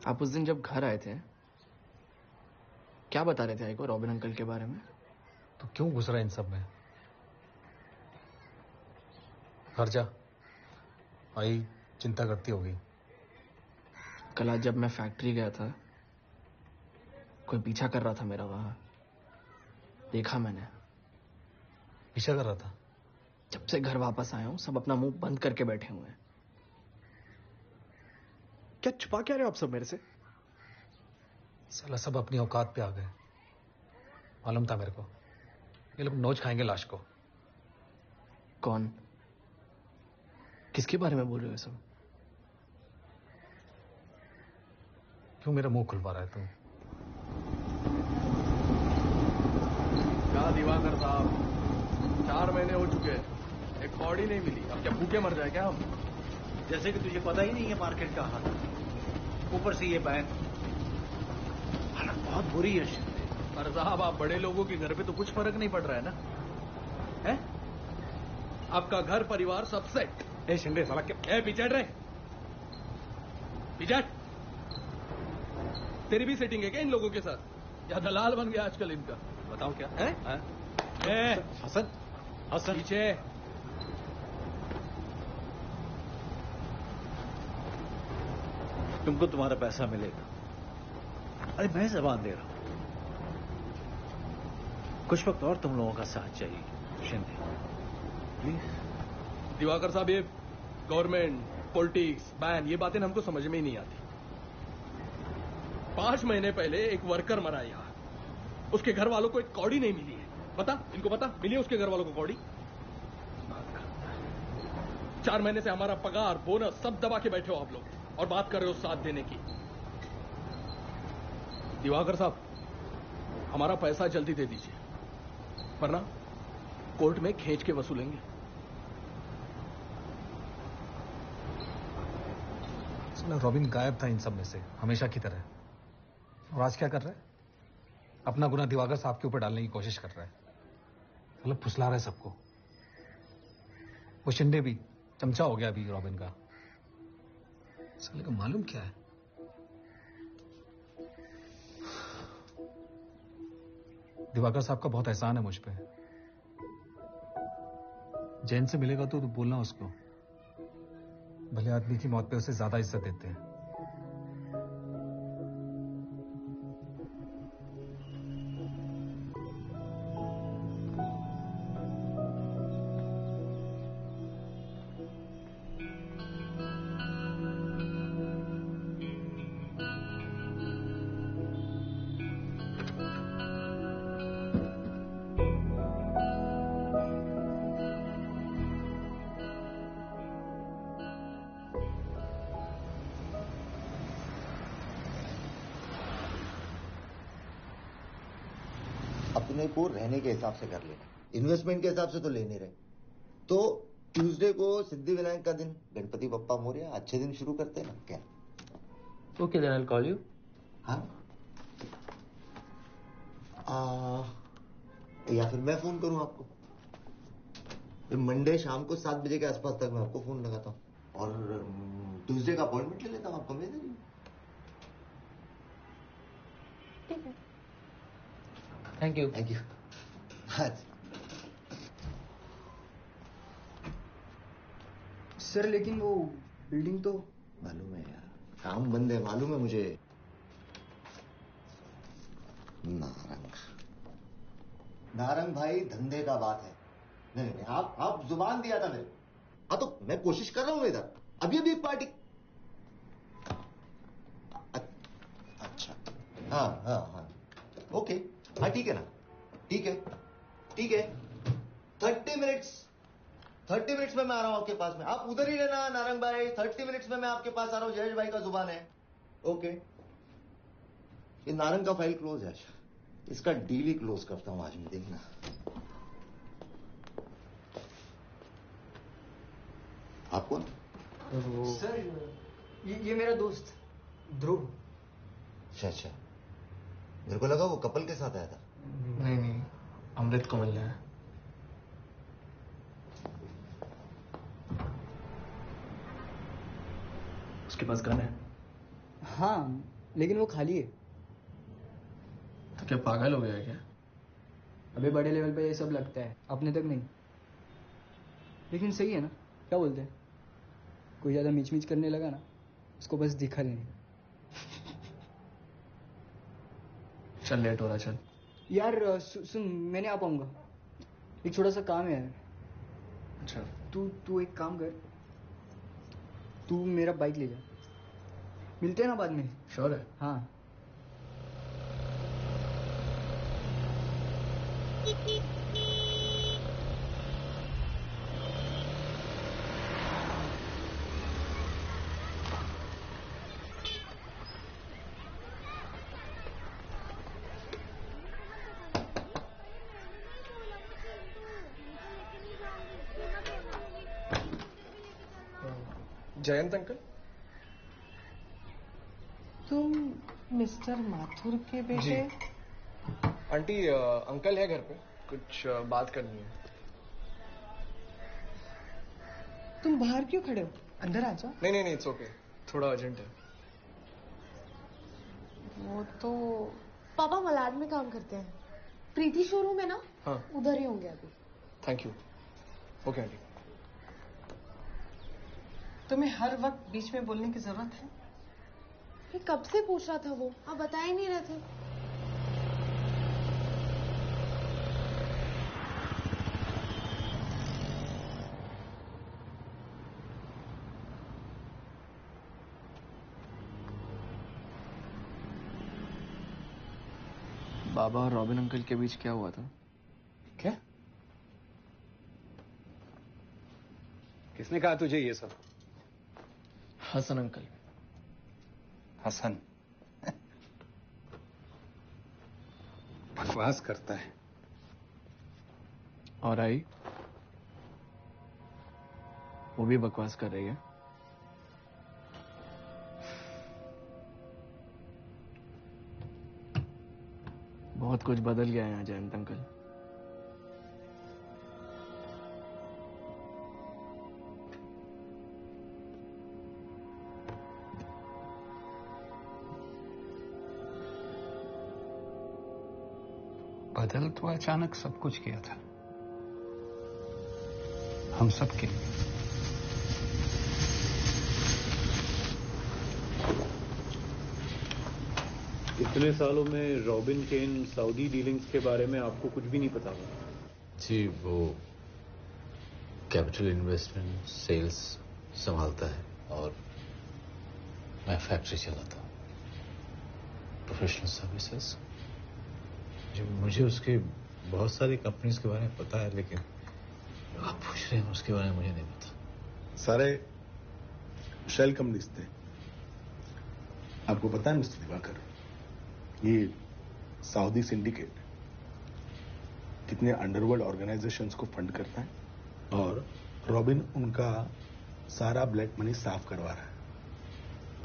आप उस दिन जब घर आए थे, क्या बता रहे थे आई को रॉबिन अंकल के बारे में? तो क्यों घुस रहा है इन सब में? घर जा, आई चिंता करती होगी। कल आज जब मैं फैक्ट्री गया था, कोई पीछा कर रहा था मेरा वहां, देखा मैंने। पीछा कर रहा था? जब से घर वापस आया हूं, सब अपना मुंह बंद करके बैठे हुए हैं। क्या छुपा क्या रहे हो आप सब मेरे से? साला सब अपनी औकात पे आ गए। मालूम था मेरे को, ये लोग नोच खाएंगे लाश को। कौन? किसके बारे में बोल रहे हो सब? क्यों मेरा मुंह खुलवा रहा है तू? क्या दिवाकर साहब, 4 महीने हो चुके हैं, एक बॉडी नहीं मिली। अब क्या भूखे मर जाए क्या हम? जैसे कि तुझे पता ही नहीं है मार्केट का हाल। ऊपर से ये बैन, हालत बहुत बुरी है शिंदे। पर साहब, आप बड़े लोगों के घर पे तो कुछ फर्क नहीं पड़ रहा है ना? है? आपका घर परिवार सब सेट। ए शिंदे साला क्या पिचट रहे? पिचट, तेरी भी सेटिंग है क्या इन लोगों के साथ? या दलाल बन गया आजकल इनका? बताओ क्या है? हसन, हसन पीछे। तुमको तुम्हारा पैसा मिलेगा। अरे मैं जबान दे रहा हूं, कुछ वक्त और तुम लोगों का साथ चाहिए शिंदे, प्लीज। दिवाकर साहब, ये गवर्नमेंट, पॉलिटिक्स, बैन, ये बातें हमको समझ में ही नहीं आती। 5 महीने पहले एक वर्कर मरा यहाँ, उसके घर वालों को एक कौड़ी नहीं मिली है। पता? इनको पता मिली है उसके घर वालों को कौड़ी? 4 महीने से हमारा पगार, बोनस सब दबा के बैठे हो आप लोग, और बात कर रहे हो साथ देने की। दिवाकर साहब, हमारा पैसा जल्दी दे दीजिए, वरना कोर्ट में खींच के वसूलेंगे। रॉबिन गायब था इन सब में से, हमेशा की तरह। और आज क्या कर रहा है? अपना गुनाह दिवाकर साहब के ऊपर डालने की कोशिश कर रहा है। मतलब फुसला रहा है सबको। वो शिंदे भी चमचा हो गया अभी रॉबिन का। साले को मालूम क्या है? दिवाकर साहब का बहुत एहसान है मुझ पे। जैन से मिलेगा तो बोलना उसको, भले आदमी की मौत पे उसे ज्यादा इज्जत देते हैं। अपने को रहने के हिसाब से कर लेना, इन्वेस्टमेंट के हिसाब से तो ले नहीं रहे। तो ट्यूसडे को सिद्धि विनायक का दिन, गणपति बप्पा मोरया, अच्छे दिन शुरू करते हैं ना क्या? Okay, then I will call you. हाँ, या फिर मैं फोन करूं आपको? फिर मंडे शाम को 7 बजे के आसपास तक मैं आपको फोन लगाता हूँ, और ट्यूसडे का अपॉइंटमेंट ले लेता हूँ। आपको भेज दीजिए। ठीक है। Thank you. Thank you. Sir लेकिन वो बिल्डिंग तो मालूम है यार, काम बंद है, मालूम है मुझे। नारंग भाई, धंधे का बात है। नहीं नहीं, आप जुबान दिया था मेरे। हाँ तो मैं कोशिश कर रहा हूँ इधर, अभी अभी पार्टी। अच्छा, हाँ हाँ हाँ, ओके, हाँ ठीक है ना, ठीक है ठीक है। 30 मिनट्स में मैं आ रहा हूं आपके पास में। आप उधर ही रहना नारंग भाई, 30 मिनट्स में मैं आपके पास आ रहा हूं। जयेश भाई का जुबान है। ओके, ये नारंग का फाइल क्लोज है, इसका डील ही क्लोज करता हूं आज मैं, देखना। आप कौन? सर ये मेरा दोस्त ध्रुव। अच्छा, मेरे को लगा वो कपल के साथ आया था। नहीं, अमृत को मिलना है। उसके पास गन है? हाँ, लेकिन वो खाली है। तो क्या पागल हो गया है क्या? अबे बड़े लेवल पे ये सब लगता है, अपने तक नहीं। लेकिन सही है ना, क्या बोलते हैं? कोई ज्यादा मिच मिच करने लगा ना, उसको बस दिखा देने। चल लेट हो रहा, चल। यार सुन, मैं नहीं आ पाऊंगा, एक छोटा सा काम है यार। अच्छा। तू एक काम कर, तू मेरा बाइक ले जा, मिलते हैं ना बाद में। श्योर है? हाँ। जयंत अंकल? तुम मिस्टर माथुर के बेटे? आंटी, अंकल है घर पे, कुछ बात करनी है। तुम बाहर क्यों खड़े हो? अंदर आ जाओ। नहीं, इट्स ओके, थोड़ा अर्जेंट है। वो तो पापा मलाड में काम करते हैं, प्रीति शोरूम है ना? हाँ। उधर ही होंगे अभी। Thank you. Okay aunty. तुम्हें हर वक्त बीच में बोलने की जरूरत है? फिर कब से पूछ रहा था वो, आप बता ही नहीं रहे थे। बाबा और रॉबिन अंकल के बीच क्या हुआ था? क्या? किसने कहा तुझे ये सब? हसन अंकल। हसन? बकवास करता है। और आई, वो भी बकवास कर रही है। बहुत कुछ बदल गया है यहाँ जयंत अंकल। बदल तो अचानक सब कुछ किया था, हम सब के लिए। इतने सालों में रॉबिन के इन सऊदी डीलिंग्स के बारे में आपको कुछ भी नहीं पता होगा? जी, वो कैपिटल इन्वेस्टमेंट सेल्स संभालता है और मैं फैक्ट्री चलाता हूँ, प्रोफेशनल सर्विसेज। जी, मुझे उसके बहुत सारी कंपनीज के बारे में पता है, लेकिन आप पूछ रहे हैं उसके बारे में मुझे नहीं पता। सारे शेल कंपनीज थे। आपको पता है मिस्टर दिवाकर, ये सऊदी सिंडिकेट कितने अंडरवर्ल्ड ऑर्गेनाइजेशंस को फंड करता है, और रॉबिन उनका सारा ब्लैक मनी साफ करवा रहा है।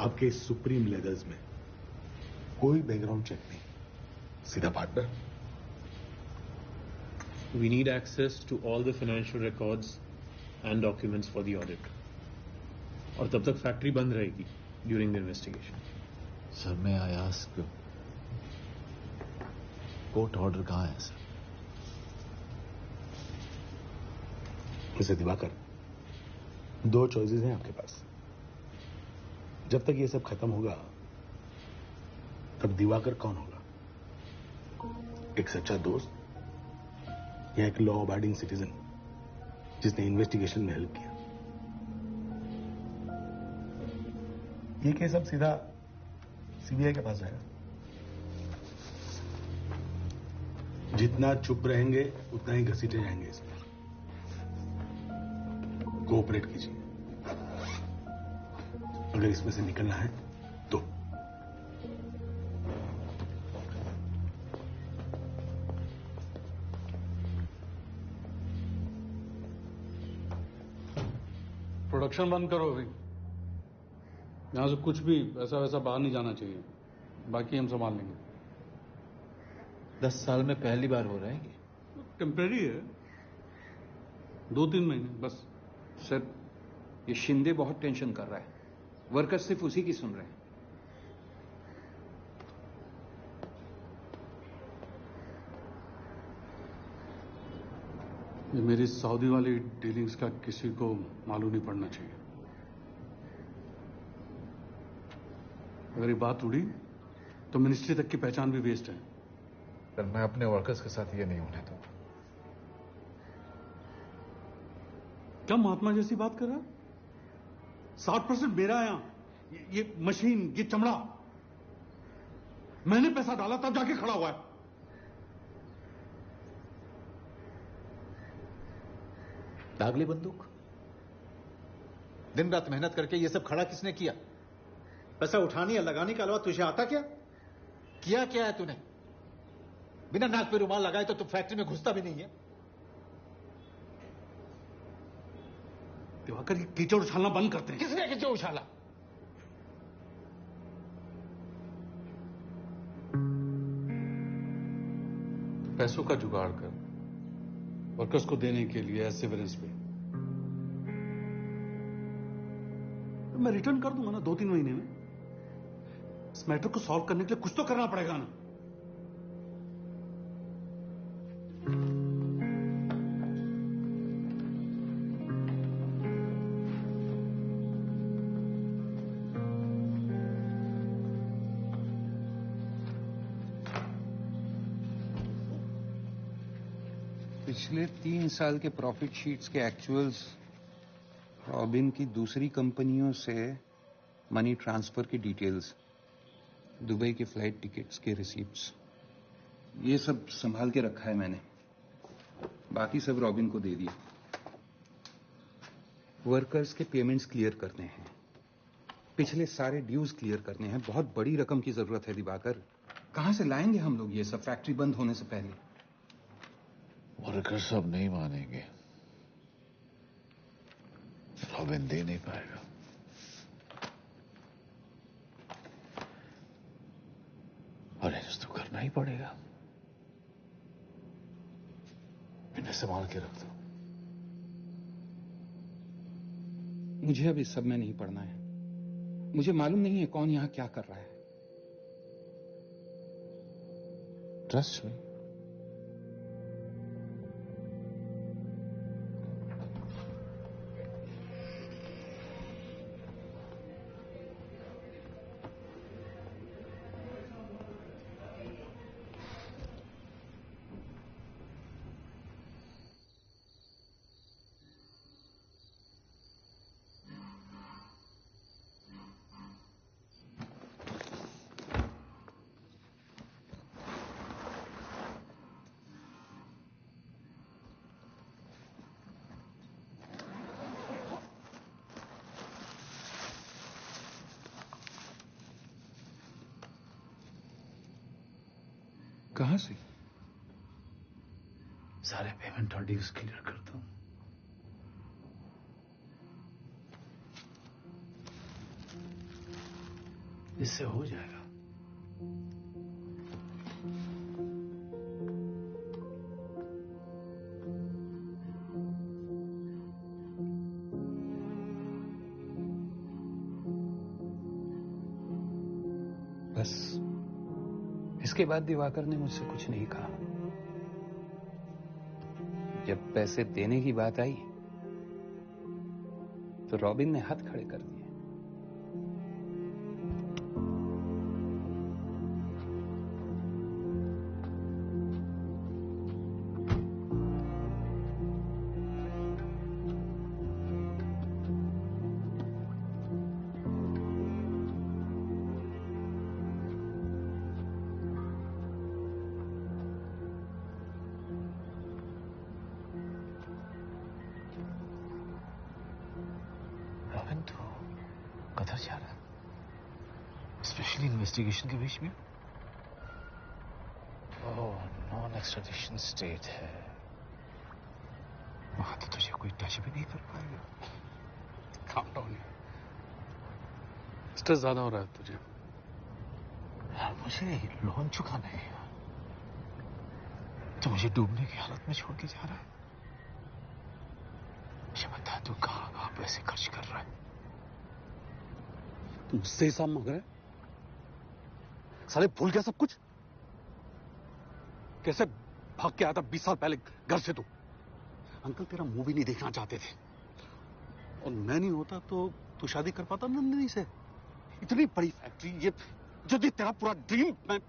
आपके सुप्रीम लेवल्स में कोई बैकग्राउंड चेक नहीं, सीधा partner. We need access to all the financial records and documents for the audit. और तब तक फैक्ट्री बंद रहेगी during the investigation. सर, मैं आई आस्क, कोर्ट ऑर्डर कहाँ है सर? मिस्टर दिवाकर, दो चॉइसेस हैं आपके पास। जब तक ये सब खत्म होगा तब दिवाकर कौन होगा? एक सच्चा दोस्त या एक लॉ अबाइडिंग सिटीजन जिसने इन्वेस्टिगेशन में हेल्प किया? ये केस अब सीधा सीबीआई के पास जाएगा। जितना चुप रहेंगे उतना ही घसीटे जाएंगे इस पर। कोऑपरेट कीजिए, अगर इसमें से निकलना है तो। प्रोडक्शन बंद करो अभी, यहां से कुछ भी ऐसा वैसा बाहर नहीं जाना चाहिए, बाकी हम संभाल लेंगे। 10 साल में पहली बार हो रहा है ये? टेम्परेरी है, 2-3 महीने बस। सर, ये शिंदे बहुत टेंशन कर रहा है। वर्कर्स सिर्फ उसी की सुन रहे हैं। ये मेरी सऊदी वाली डीलिंग्स का किसी को मालूम नहीं पड़ना चाहिए। अगर ये बात उड़ी तो मिनिस्ट्री तक की पहचान भी वेस्ट है। पर मैं अपने वर्कर्स के साथ ये नहीं होने दूंगा। क्या महात्मा जैसी बात कर रहा है? 60% मेरा है यहां। ये मशीन, ये चमड़ा मैंने पैसा डाला तब जाके खड़ा हुआ है। दागली बंदूक, दिन रात मेहनत करके ये सब खड़ा किसने किया? पैसा उठाने या लगाने के अलावा तुझे आता क्या? किया क्या है तूने? बिना नाक पे रुमाल लगाए तो तू फैक्ट्री में घुसता भी नहीं है। दिवाकर, ये कीचड़ उछालना बंद करते हैं। किसने कीचड़ उछाला? पैसों का जुगाड़ कर वर्कर्स को देने के लिए सेवरेंस पे मैं रिटर्न कर दूंगा ना 2-3 महीने में। इस मैटर को सॉल्व करने के लिए कुछ तो करना पड़ेगा ना। पिछले 3 साल के प्रॉफिट शीट्स के एक्चुअल्स, रॉबिन की दूसरी कंपनियों से मनी ट्रांसफर की डिटेल्स, दुबई के फ्लाइट टिकट्स के रिसीप्ट्स, ये सब संभाल के रखा है मैंने। बाकी सब रॉबिन को दे दिया। वर्कर्स के पेमेंट्स क्लियर करने हैं, पिछले सारे ड्यूज क्लियर करने हैं। बहुत बड़ी रकम की जरूरत है दिवाकर। कहां से लाएंगे हम लोग ये सब फैक्ट्री बंद होने से पहले? वर्कर सब नहीं मानेंगे। रॉबिन दे नहीं पाएगा। अरेंज तो करना ही पड़ेगा। इन्हें संभाल के रख दो। मुझे अब इस सब में नहीं पड़ना है। मुझे मालूम नहीं है कौन यहां क्या कर रहा है। Trust me. कहां से? सारे पेमेंट और ड्यूज क्लियर करता हूं। इससे हो जाएगा। बस इसके बाद दिवाकर ने मुझसे कुछ नहीं कहा। जब पैसे देने की बात आई तो रॉबिन ने हाथ खड़े कर दिए। कतर जा रहा है, स्पेशली इन्वेस्टिगेशन के बीच में। ओह, नॉन एक्स्ट्राडिशन स्टेट है, वहां तो तुझे कोई टच भी नहीं कर पाएगा। काम डाउन है, स्ट्रेस ज्यादा हो रहा है तुझे। यार मुझे लोन चुकाना है यार, तो मुझे डूबने की हालत में छोड़ के जा रहा है। मुझे बता तू कहां पैसे खर्च कर रहा है। तुम मुझसे हिसाब मांग रहे? साले भूल गया सब कुछ? कैसे भाग के आया था 20 साल पहले घर से तू? अंकल तेरा मुंह भी नहीं देखना चाहते थे, और मैं नहीं होता तो तू शादी कर पाता नंदिनी से? इतनी बड़ी फैक्ट्री, ये जो तेरा पूरा ड्रीम, मैं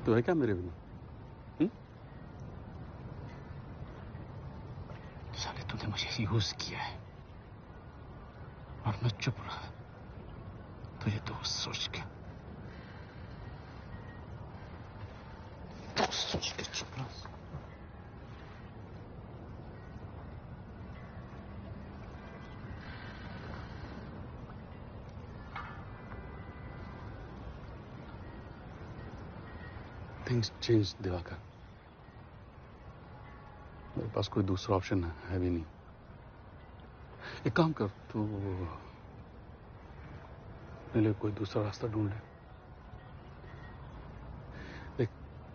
तो है क्या मेरे बिना? साले तूने मुझे यूज किया है और मैं चुप रहा, तुझे दोस्त सोच के, चुप रहा। थिंग्स चेंज दिवाकर, मेरे पास कोई दूसरा ऑप्शन है भी नहीं। एक काम कर, तू मेरे लिए कोई दूसरा रास्ता ढूंढ ले।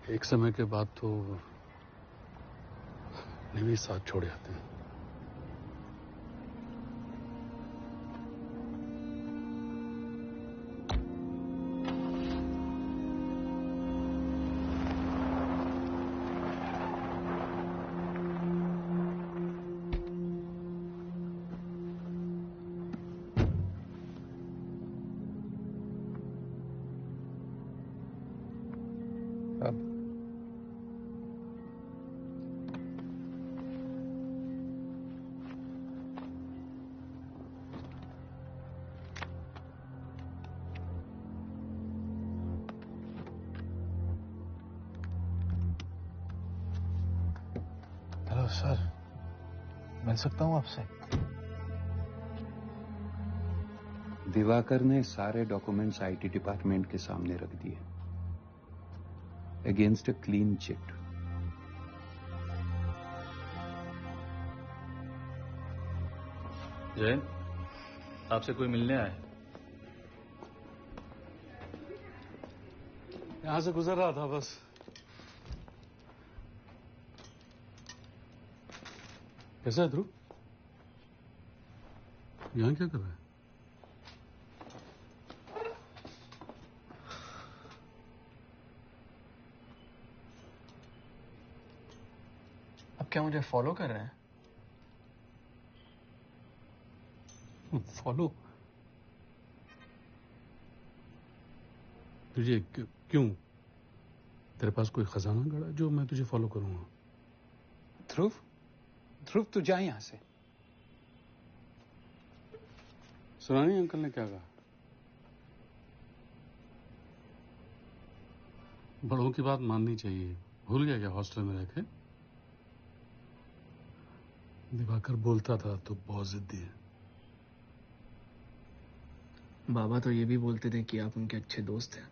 एक समय के बाद तो भी साथ छोड़ जाते हैं। हेलो सर, मिल सकता हूँ आपसे? दिवाकर ने सारे डॉक्यूमेंट्स आईटी डिपार्टमेंट के सामने रख दिए against a clean chit. Jain, आपसे कोई मिलने आया है? यहां से गुजर रहा था बस। कैसा है ध्रुव? यहां क्या कर रहा है? अब क्या मुझे फॉलो कर रहे हैं? फॉलो? तुझे क्यों? तेरे पास कोई खजाना गड़ा जो मैं तुझे फॉलो करूंगा? ध्रुव, ध्रुव तू जा यहां से। सुना नहीं अंकल ने क्या कहा? बड़ों की बात माननी चाहिए। भूल गया क्या हॉस्टल में रह के? दिवाकर बोलता था तो बहुत जिद्दी है। बाबा तो ये भी बोलते थे कि आप उनके अच्छे दोस्त हैं।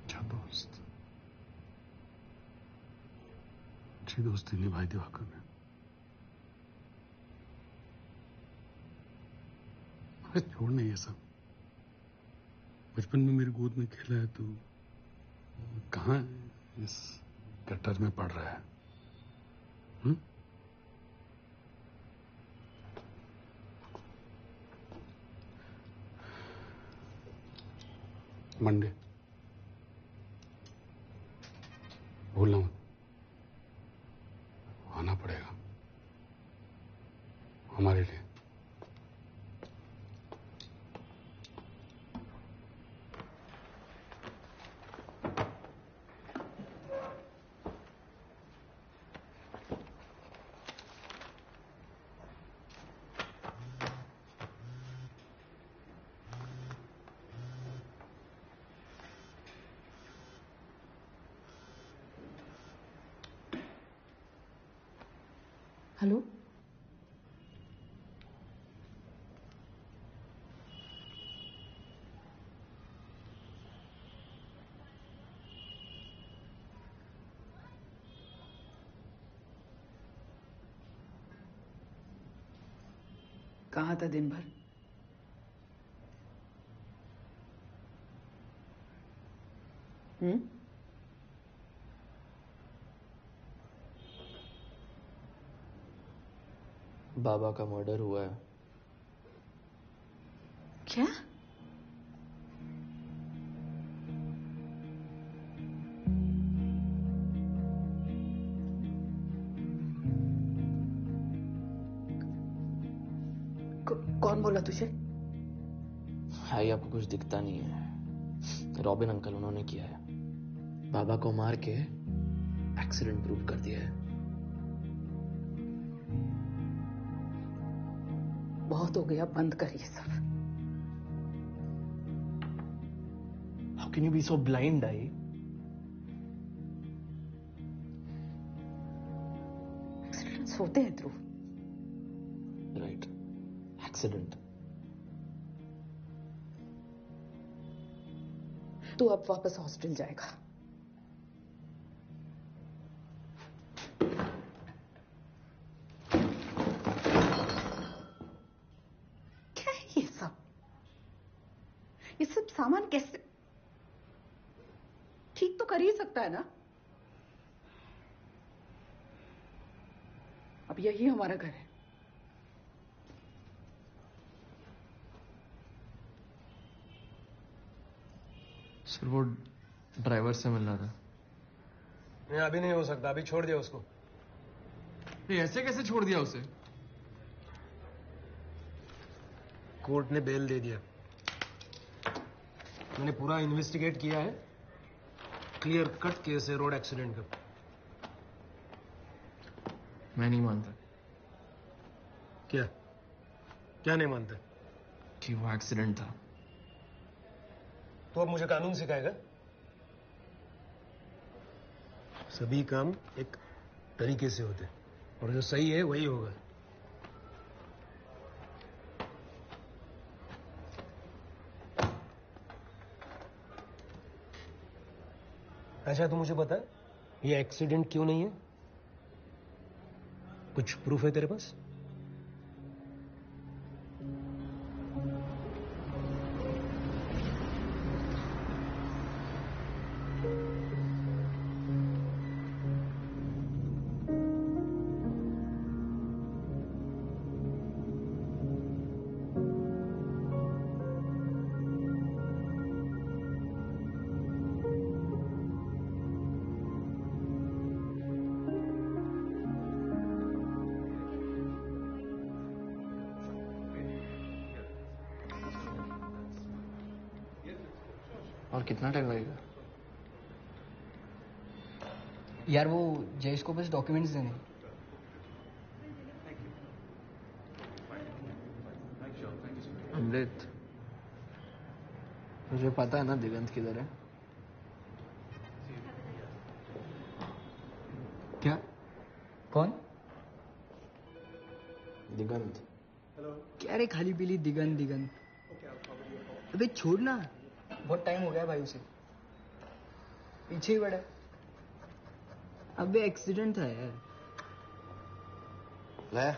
अच्छा दोस्त? अच्छी दोस्ती निभाई दिवाकर ने। अरे छोड़ने ये सब। बचपन में मेरी गोद में खेला है तो कहाँ इस गटर में पड़ रहा है? मंडे भूलना मत, आना पड़ेगा हमारे लिए। हेलो, कहाँ था दिन भर? बाबा का मर्डर हुआ है। क्या? कौन बोला तुझे? भाई आपको कुछ दिखता नहीं है। रॉबिन अंकल उन्होंने किया है। बाबा को मार के एक्सीडेंट प्रूव कर दिया है। बहुत हो गया, बंद कर ये सब। How can you be so blind I? Accidents होते हैं ध्रुव। Right, accident. तू अब वापस हॉस्टल जाएगा। क्या है ये सब? ये सब सामान कैसे ठीक तो कर ही सकता है ना? अब यही हमारा घर है। सर वो ड्राइवर से मिलना था। नहीं, अभी नहीं हो सकता, अभी छोड़ दिया उसको। ये ऐसे कैसे छोड़ दिया उसे? कोर्ट ने बेल दे दिया। मैंने पूरा इन्वेस्टिगेट किया है। क्लियर कट केस है रोड एक्सीडेंट का। मैं नहीं मानता। क्या क्या नहीं मानते? कि वो एक्सीडेंट था। तो अब मुझे कानून सिखाएगा? सभी काम एक तरीके से होते हैं और जो सही है वही होगा। अच्छा तू मुझे बता, ये एक्सीडेंट क्यों नहीं है? कुछ प्रूफ है तेरे पास? और कितना टाइम लगेगा? यार वो जयेश को बस डॉक्यूमेंट्स देने। अमृत, मुझे पता है ना दिगंत किधर है। क्या? कौन? दिगंत। क्या रे खाली पीली दिगंत दिगंत। अबे छोड़ ना, बहुत टाइम हो गया भाई उसे। पीछे ही पड़ा है। अबे एक्सीडेंट था यार। ले।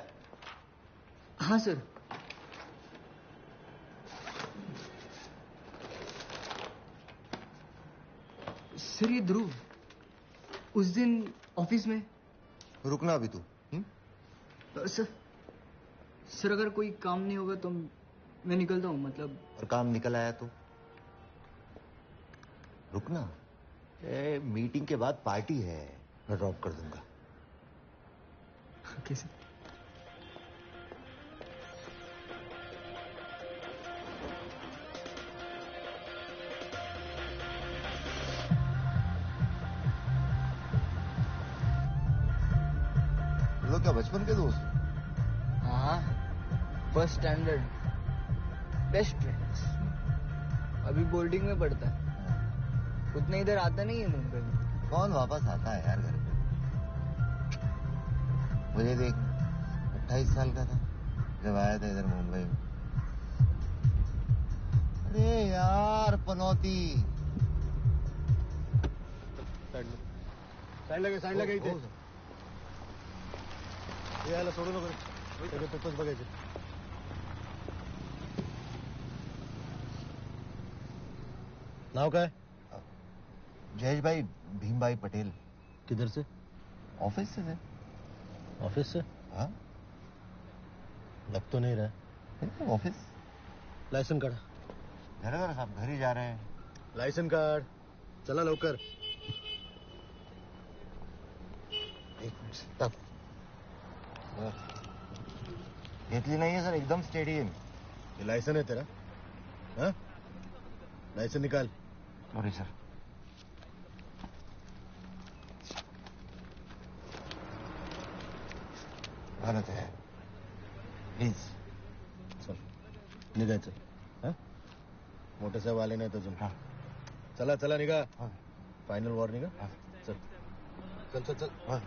हाँ सर। सर ये ध्रुव उस दिन ऑफिस में। रुकना अभी तू। सर अगर कोई काम नहीं होगा तो मैं निकलता हूँ, मतलब। और काम निकल आया तो रुकना। मीटिंग के बाद पार्टी है, मैं ड्रॉप कर दूंगा। कैसे? लोग क्या बचपन के दोस्त? हाँ, फर्स्ट स्टैंडर्ड, बेस्ट फ्रेंड्स। अभी बोर्डिंग में पढ़ता है। उतना इधर आता नहीं है मुंबई में। कौन वापस आता है यार घर पे? मुझे देख, 28 साल का था जब आया था इधर मुंबई में। अरे यार पनौती। साइड लगे इथे. यायला सोडू नको त्याचे पेपर्स बघायचे. नाव काय? जयेश भाई भीम भाई पटेल. किधर से? ऑफिस से थे. ऑफिस से? हाँ. लग तो नहीं रहा। Office licence card. घर साहब घर ही जा रहे हैं। लाइसेंस कार्ड चला लवकर। एक मिनट तब घेतली नहीं है सर, एकदम स्टेडी है। ये लाइसेंस है तेरा? हाँ लाइसेंस निकाल। Sorry sir. गलत है प्लीज। चल निघाय चल। हाँ मोठे साहेब आले नाही अजून। हाँ चला चला निघा। हाँ फायनल वॉर्निंग। हाँ चल चल चल चल। हाँ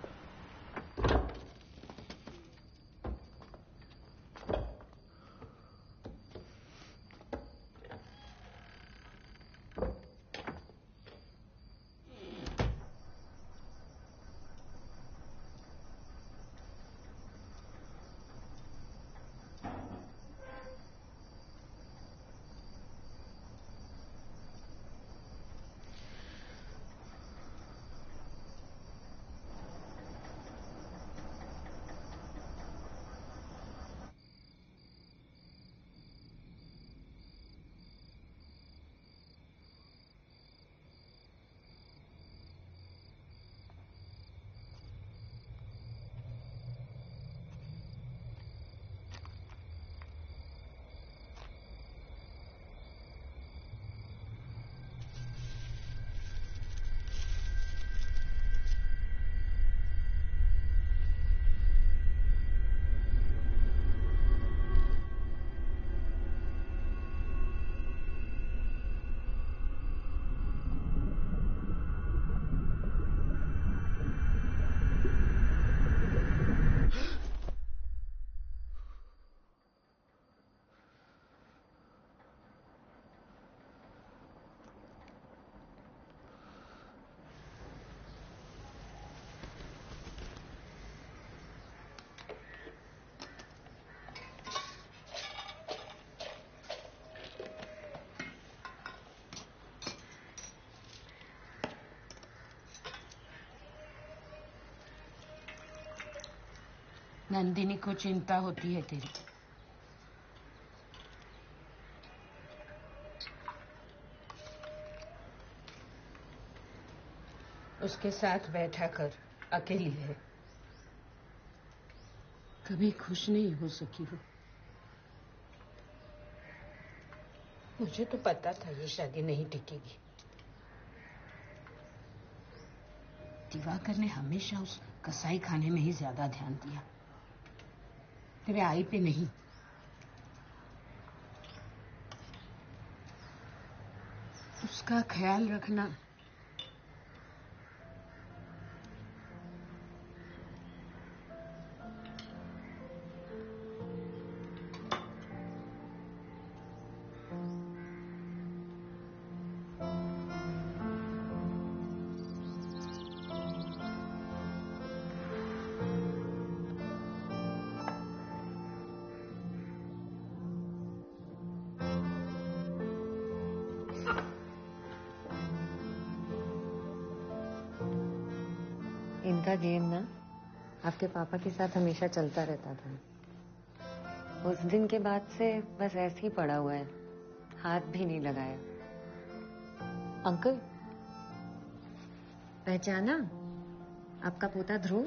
नंदिनी को चिंता होती है तेरी। उसके साथ बैठा कर, अकेली है। कभी खुश नहीं हो सकी वो। मुझे तो पता था ये शादी नहीं टिकेगी। दिवाकर ने हमेशा उस कसाई खाने में ही ज्यादा ध्यान दिया, तेरे आई पे नहीं। उसका ख्याल रखना। इनका गेम ना आपके पापा के साथ हमेशा चलता रहता था। उस दिन के बाद से बस ऐसे ही पड़ा हुआ है, हाथ भी नहीं लगाया। अंकल पहचाना आपका पोता ध्रुव?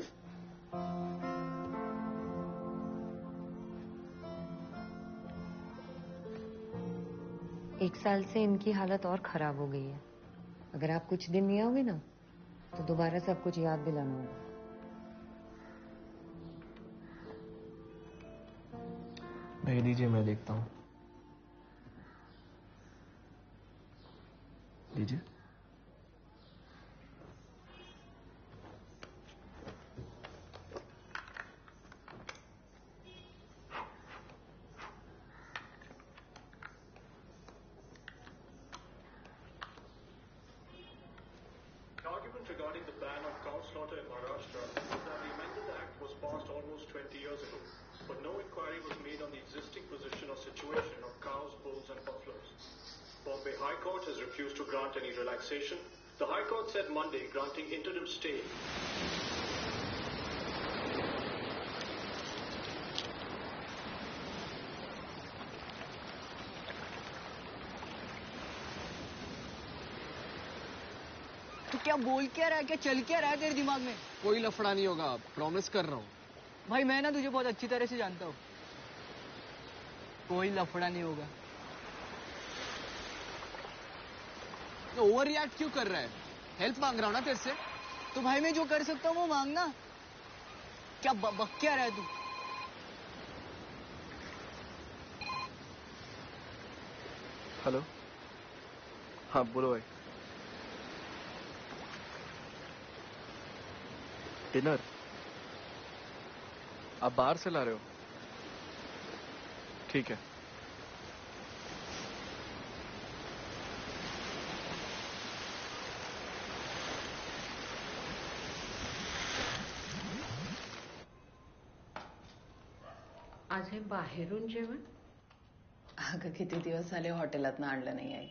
एक साल से इनकी हालत और खराब हो गई है। अगर आप कुछ दिन नहीं आओगे ना तो दोबारा सब कुछ याद दिलाना होगा। भेज दीजिए, मैं देखता हूँ। दीजिए। Regarding the ban on cow slaughter in Maharashtra is that the amended act was passed almost 20 years ago, but no inquiry was made on the existing position or situation of cows, bulls and buffaloes. Bombay High Court has refused to grant any relaxation. The High Court said Monday granting interim stay. तो क्या बोल क्या रहा है, क्या चल क्या रहा है तेरे दिमाग में? कोई लफड़ा नहीं होगा, प्रॉमिस कर रहा हूँ। भाई मैं ना तुझे बहुत अच्छी तरह से जानता हूँ, कोई लफड़ा नहीं होगा। तो ओवर रिएक्ट क्यों कर रहा है? हेल्प मांग रहा हूँ ना तेरे से। तो भाई मैं जो कर सकता हूँ वो मांगना। क्या बक क्या रहा है तू? हेलो, हाँ बोलो भाई। डिनर आप बाहर से ला रहे हो? ठीक है। आज हे बाहेरून जेवण? अगं किती दिवस झाले हॉटेलातनं आणलं नाही आहे.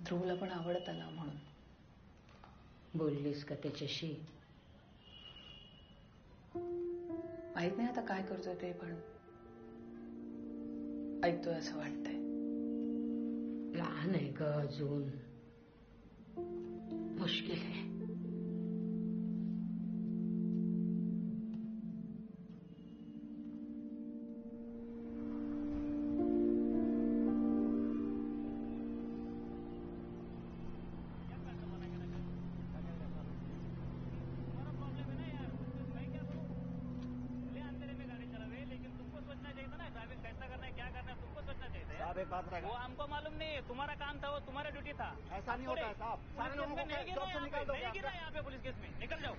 ध्रुवला पण आवडत आला म्हणून. बोललीस का त्याच्याशी? माहित नाही आता काय करतोय ते, पण ऐकतोय असं वाटतंय. लहान आहे ग अजून, मुश्किल आहे. वो हमको मालूम नहीं है, तुम्हारा काम था, वो तुम्हारा ड्यूटी था. ऐसा नहीं होता है साहब. सारे लोगों को जॉब से निकाल दो. नहीं गिरा यहाँ पे पुलिस केस में. निकल जाओ.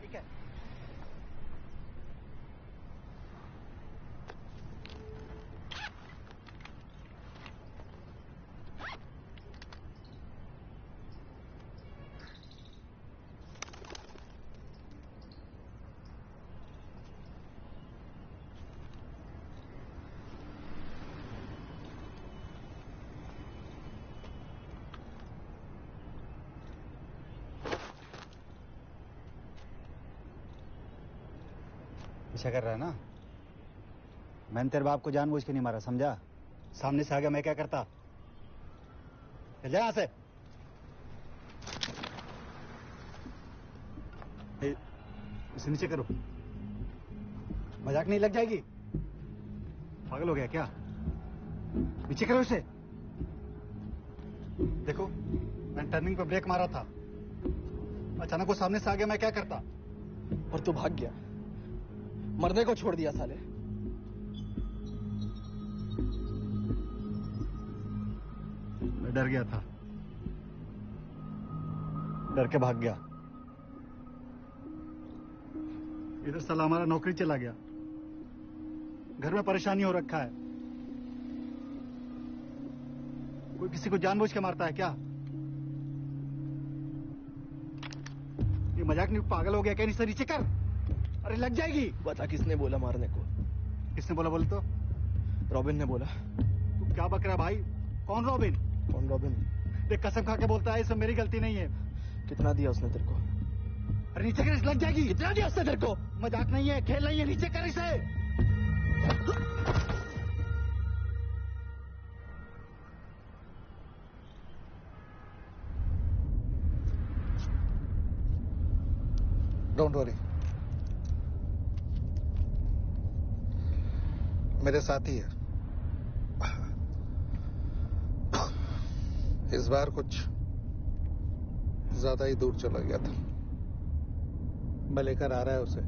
ठीक है. पीछा कर रहा है ना? मैंने तेरे बाप को जानबूझ के नहीं मारा, समझा? सामने से आ गया मैं क्या करता? चल जा यहां से. इसे नीचे करो. मजाक नहीं लग जाएगी? पागल हो गया क्या? नीचे करो इसे. देखो मैंने टर्निंग पे ब्रेक मारा था, अचानक वो सामने से आ गया, मैं क्या करता? और तू भाग गया, मरने को छोड़ दिया साले. मैं डर गया था, डर के भाग गया. इधर साला हमारा नौकरी चला गया, घर में परेशानी हो रखा है. कोई किसी को जानबूझ के मारता है क्या? ये मजाक नहीं, पागल हो गया क्या? नहीं नीचे कर. अरे लग जाएगी. बता किसने बोला मारने को? किसने बोला बोले तो? रॉबिन ने बोला. तू क्या बक रहा भाई? कौन रॉबिन? कौन रॉबिन? देख कसम खा के बोलता है, इसमें मेरी गलती नहीं है. कितना दिया उसने तेरे को? अरे नीचे कर, लग जाएगी. कितना दिया उसने तेरे को? मजाक नहीं है, खेल नहीं है, नीचे कर इसे. डोंट वरी, मेरे साथी है. इस बार कुछ ज्यादा ही दूर चला गया था. मैं लेकर आ रहा है उसे.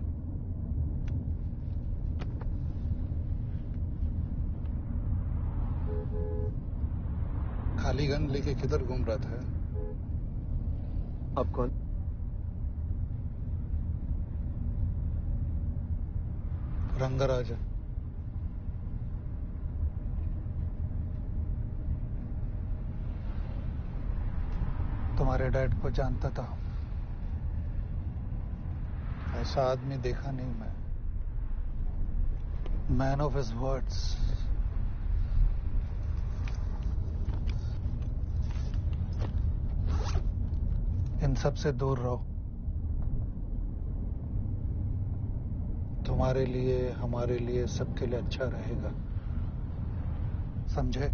खाली गन लेके किधर घूम रहा था? अब कौन? रंगराज. तुम्हारे डैड को जानता था. ऐसा आदमी देखा नहीं मैं. Man of his words. इन सब से दूर रहो. तुम्हारे लिए, हमारे लिए, सबके लिए अच्छा रहेगा. समझे?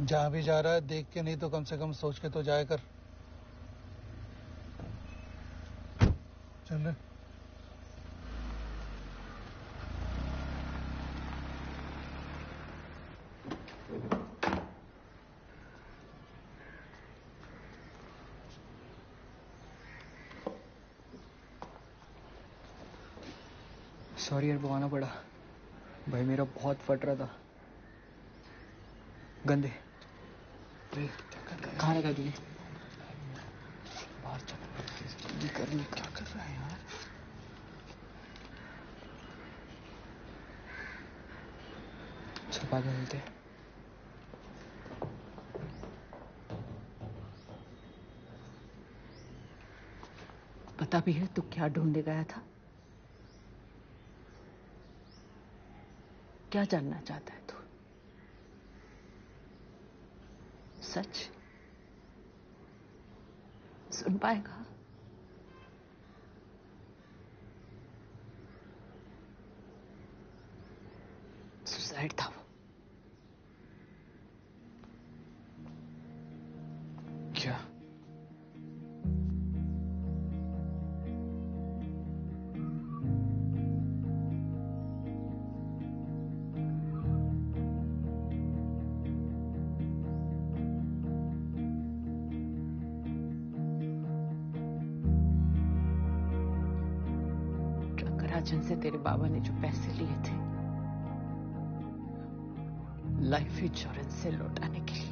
जहां भी जा रहा है देख के नहीं तो कम से कम सोच के तो जाया कर। चल रहे। सॉरी यार, वो आना पड़ा। भाई मेरा बहुत फट रहा था। गंदे कहाँ लगा तूने? बाहर जल्दी कर ले, क्या कर रहा है यार? छुपा के मिलते। पता भी है तू क्या ढूंढने गया था? क्या जानना चाहता है तू? सच सुन पाएगा? सुसाइड था वो। क्या? राजन से तेरे बाबा ने जो पैसे लिए थे लाइफ इंश्योरेंस से लौटाने के लिए,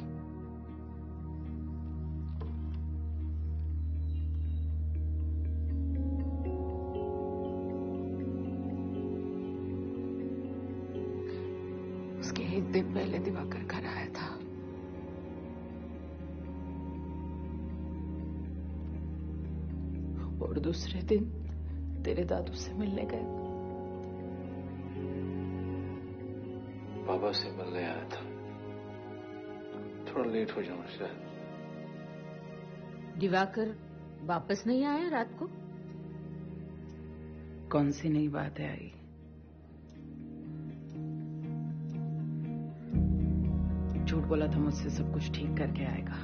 उसके एक दिन पहले दिवाकर घर आया था। और दूसरे दिन तेरे दादू से मिलने गए। बाबा से मिलने आया था, थोड़ा लेट हो जाऊं शायद। दिवाकर वापस नहीं आया रात को? कौन सी नई बात है आई? झूठ बोला था मुझसे सब कुछ ठीक करके आएगा।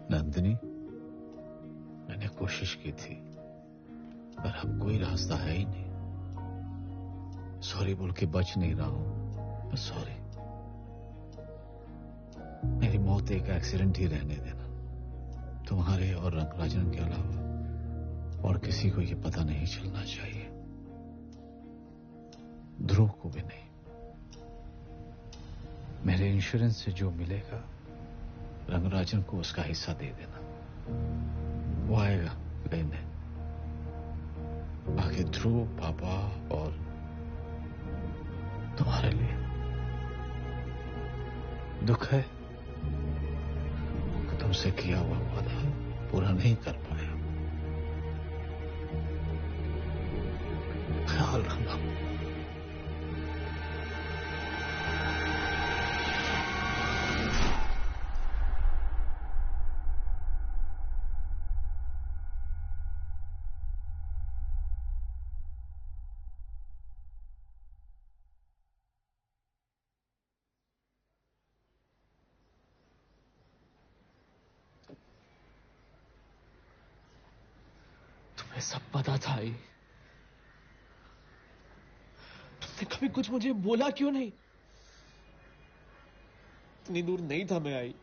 नंदिनी, मैंने कोशिश की थी पर अब कोई रास्ता है ही नहीं। सॉरी बोल के बच नहीं रहा हूं। सॉरी, मेरी मौत एक एक्सीडेंट ही रहने देना। तुम्हारे और रंगराजन के अलावा और किसी को ये पता नहीं चलना चाहिए, ध्रुव को भी नहीं। मेरे इंश्योरेंस से जो मिलेगा रंगराजन को उसका हिस्सा दे देना, वो आएगा लेने। बाकी ध्रुव, पापा और तुम्हारे लिए दुख है कि तुमसे किया हुआ वादा पूरा नहीं कर पाया। ख्याल रखना। तुम्हें सब पता था ही। तुमने कभी कुछ मुझे बोला क्यों नहीं? इतनी दूर नहीं था मैं आई।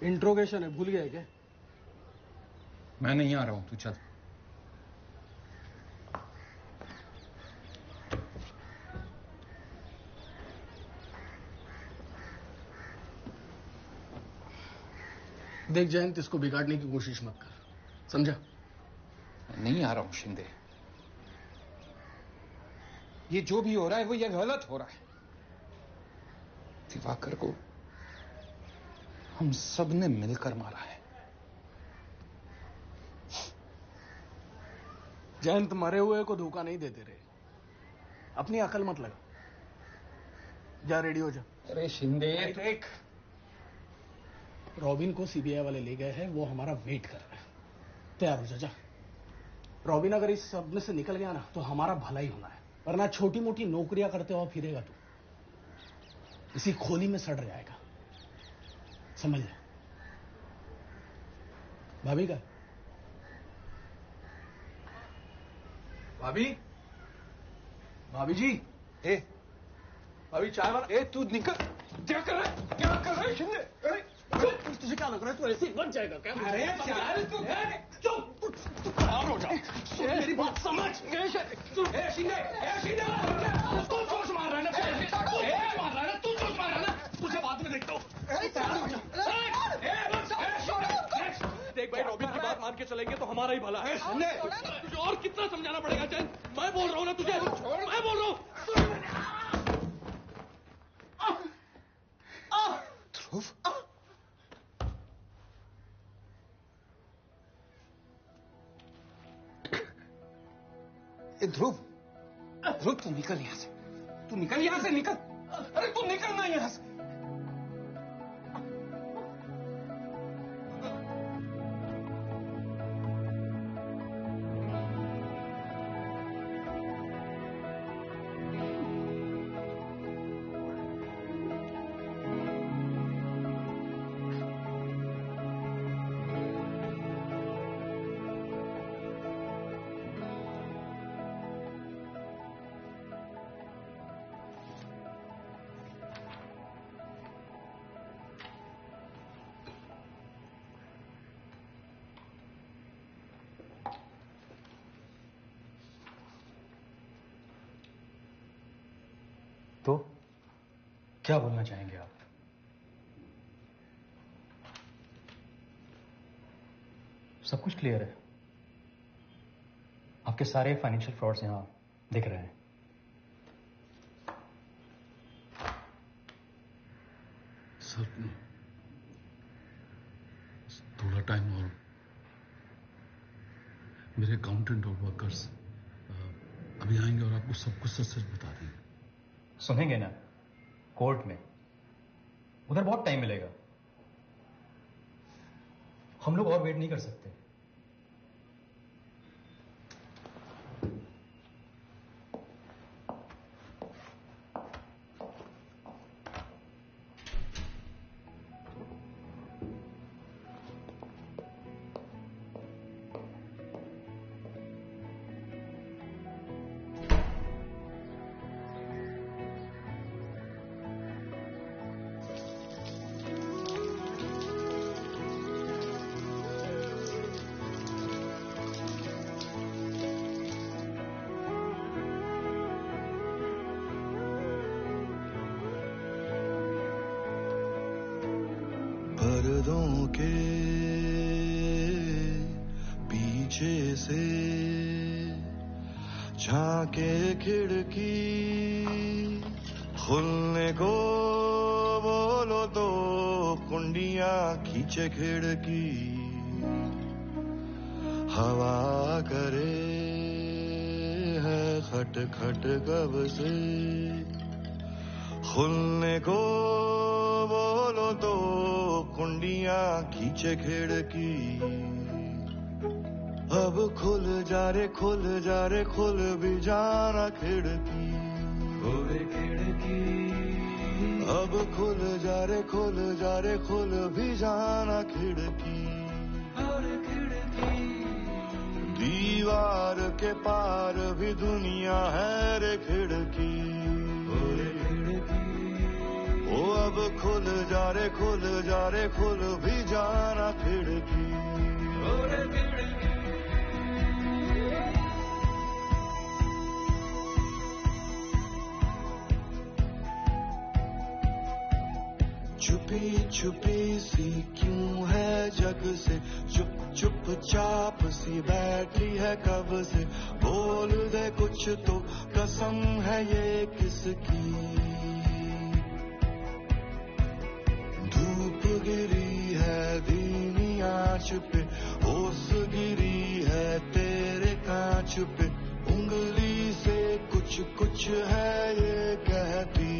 इंट्रोगेशन है, भूल गया क्या? मैं नहीं आ रहा हूं, तू चल। देख जयंत, इसको बिगाड़ने की कोशिश मत कर, समझा? नहीं आ रहा हूं शिंदे। ये जो भी हो रहा है वो ये गलत हो रहा है। दिवाकर को हम सब ने मिलकर मारा है। जयंत, मरे हुए को धोखा नहीं देते रहे, अपनी अकल मत लगा। जा रेडी हो जा। अरे शिंदे देख, रॉबिन को सीबीआई वाले ले गए हैं, वो हमारा वेट कर रहा है। तैयार हो जा, जा। रॉबिन अगर इस सब में से निकल गया ना तो हमारा भला ही होना है, वरना छोटी मोटी नौकरियां करते हुए फिरेगा तू, इसी खोली में सड़ जाएगा, समझ ले। भाभी का भाभी, भाभी जी, ए भाभी चाय वाला, ए तू निकल। क्या कर रहा है, क्या कर रहा है शिंदे? तुझे क्या लग रहा है तू ऐसे ही बच जाएगा क्या? अरे यार तू चुप, तू तैयार हो जा। मेरी बात समझ। शिंदे, तू जोश मार रहा है ना, तू जोश मार रहा है ना, तुझे बाद में देखता हूँ। तैयार हो जा। देख भाई, रॉबिन की बात मान के चलेंगे तो हमारा ही भला है। तुझे और कितना समझाना पड़ेगा जैन? मैं बोल रहा हूँ ना तुझे, मैं बोल रहा हूँ। ध्रुव, ध्रुव, ध्रुव तू निकल यहां से, तू निकल यहां से, निकल। अरे तू निकलना यहां से। तो क्या बोलना चाहेंगे आप? सब कुछ क्लियर है, आपके सारे फाइनेंशियल फ्रॉड्स यहां दिख रहे हैं। सर थोड़ा टाइम और, मेरे अकाउंटेंट और वर्कर्स अभी आएंगे और आपको सब कुछ सच सच बता देंगे। सुनेंगे ना, कोर्ट में, उधर बहुत टाइम मिलेगा, हम लोग और वेट नहीं कर सकते। पर्दों के पीछे से झांके खिड़की, खुलने को बोलो तो कुंडियां खींचे खिड़की, हवा करे है खट खट कब से, खुलने को बोलो तो कुंडियां खींचे खिड़की, अब खुल जा रे खुल जा रे खुल भी जाना खिड़की, खुले खिड़की, अब खुल जा रे खुल जा रे खुल भी जाना खिड़की, और खिड़की, दीवार के पार भी दुनिया है रे खिड़की, ओ अब अब खुल जा रे खुल भी जाना खिड़की छुपी छुपी सी क्यों है जग से चुप चुप चाप सी बैठी है कब से बोल दे कुछ तो कसम है ये किसकी धूप गिरी है धीमी आंच पे ओस गिरी है तेरे कांच पे उंगली से कुछ कुछ है ये कहती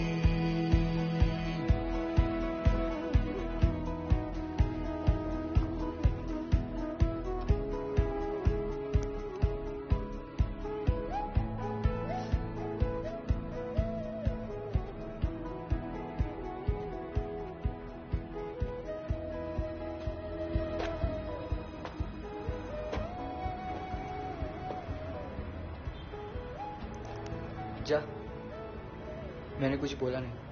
जा मैंने कुछ बोला नहीं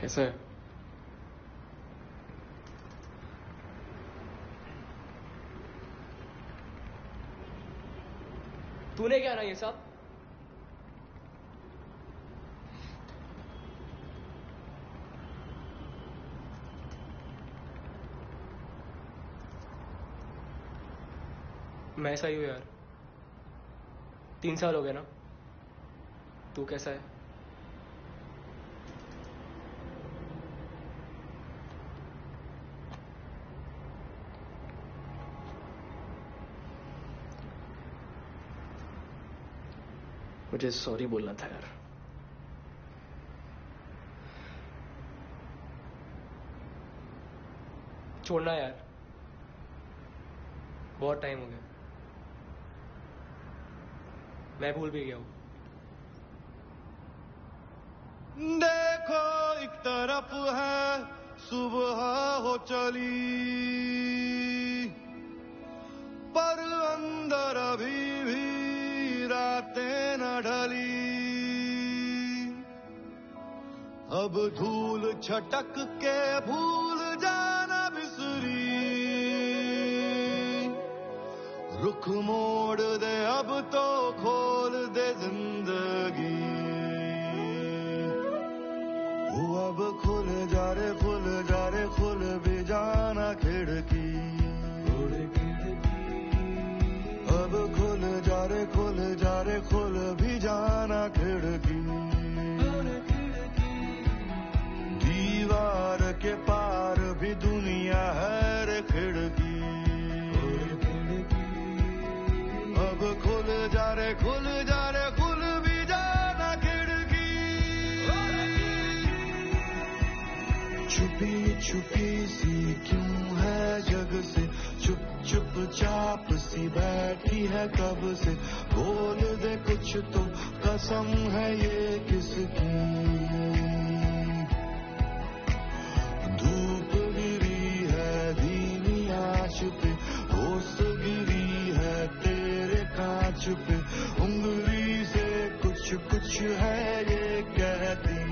कैसा है? तूने क्या ना ये सब? मैं ऐसा ही हूं यार 3 साल हो गए ना तू कैसा है मुझे सॉरी बोलना था यार छोड़ना यार बहुत टाइम हो गया मैं भूल भी गया हूं देखो एक तरफ है सुबह हो चली पर अंदर अभी भी रातें न ढली अब धूल छटक के भूल जाना बिसरी रुख मोड़ दे अब तो खोल दे जिंदगी अब खुल जा रे खुल भी जाना खिड़की अब खुल जा रे खुल भी जाना खिड़की दीवार के पार भी दुनिया है रे खिड़की अब खुल जा रे खुल भी जाना खिड़की छुपी छुपी सी क्यों है जग से चुप चुप चाप सी बैठी है कब से बोल दे कुछ तो कसम है ये किसकी धूप गिरी है धीमी आंच पे ओस गिरी है तेरे कांच पे उंगली से कुछ कुछ है ये कहती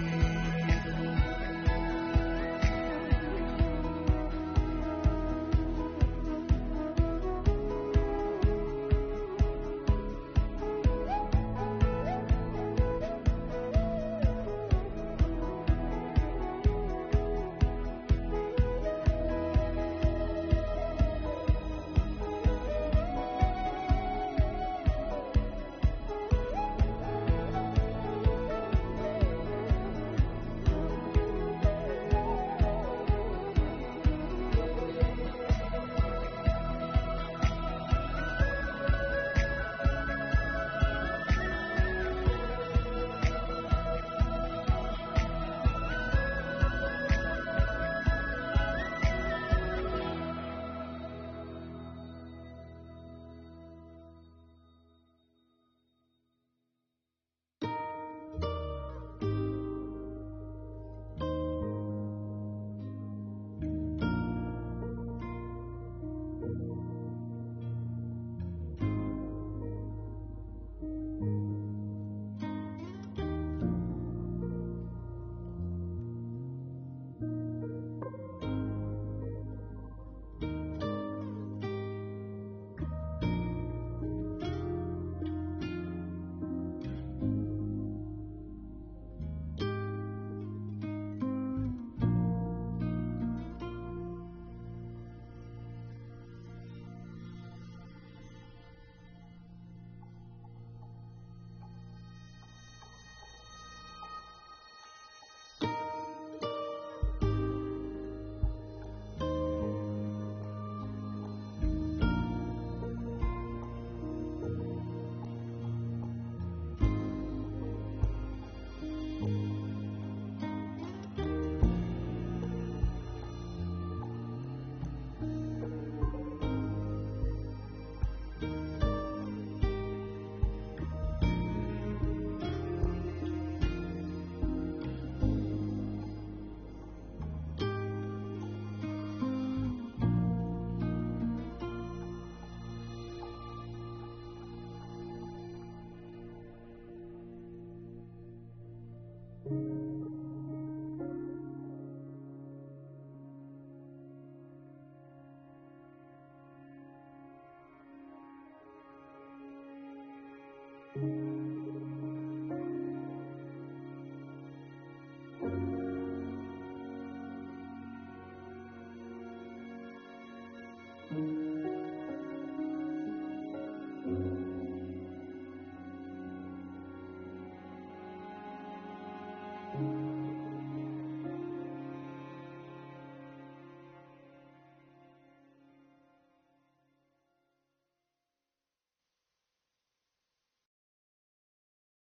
है।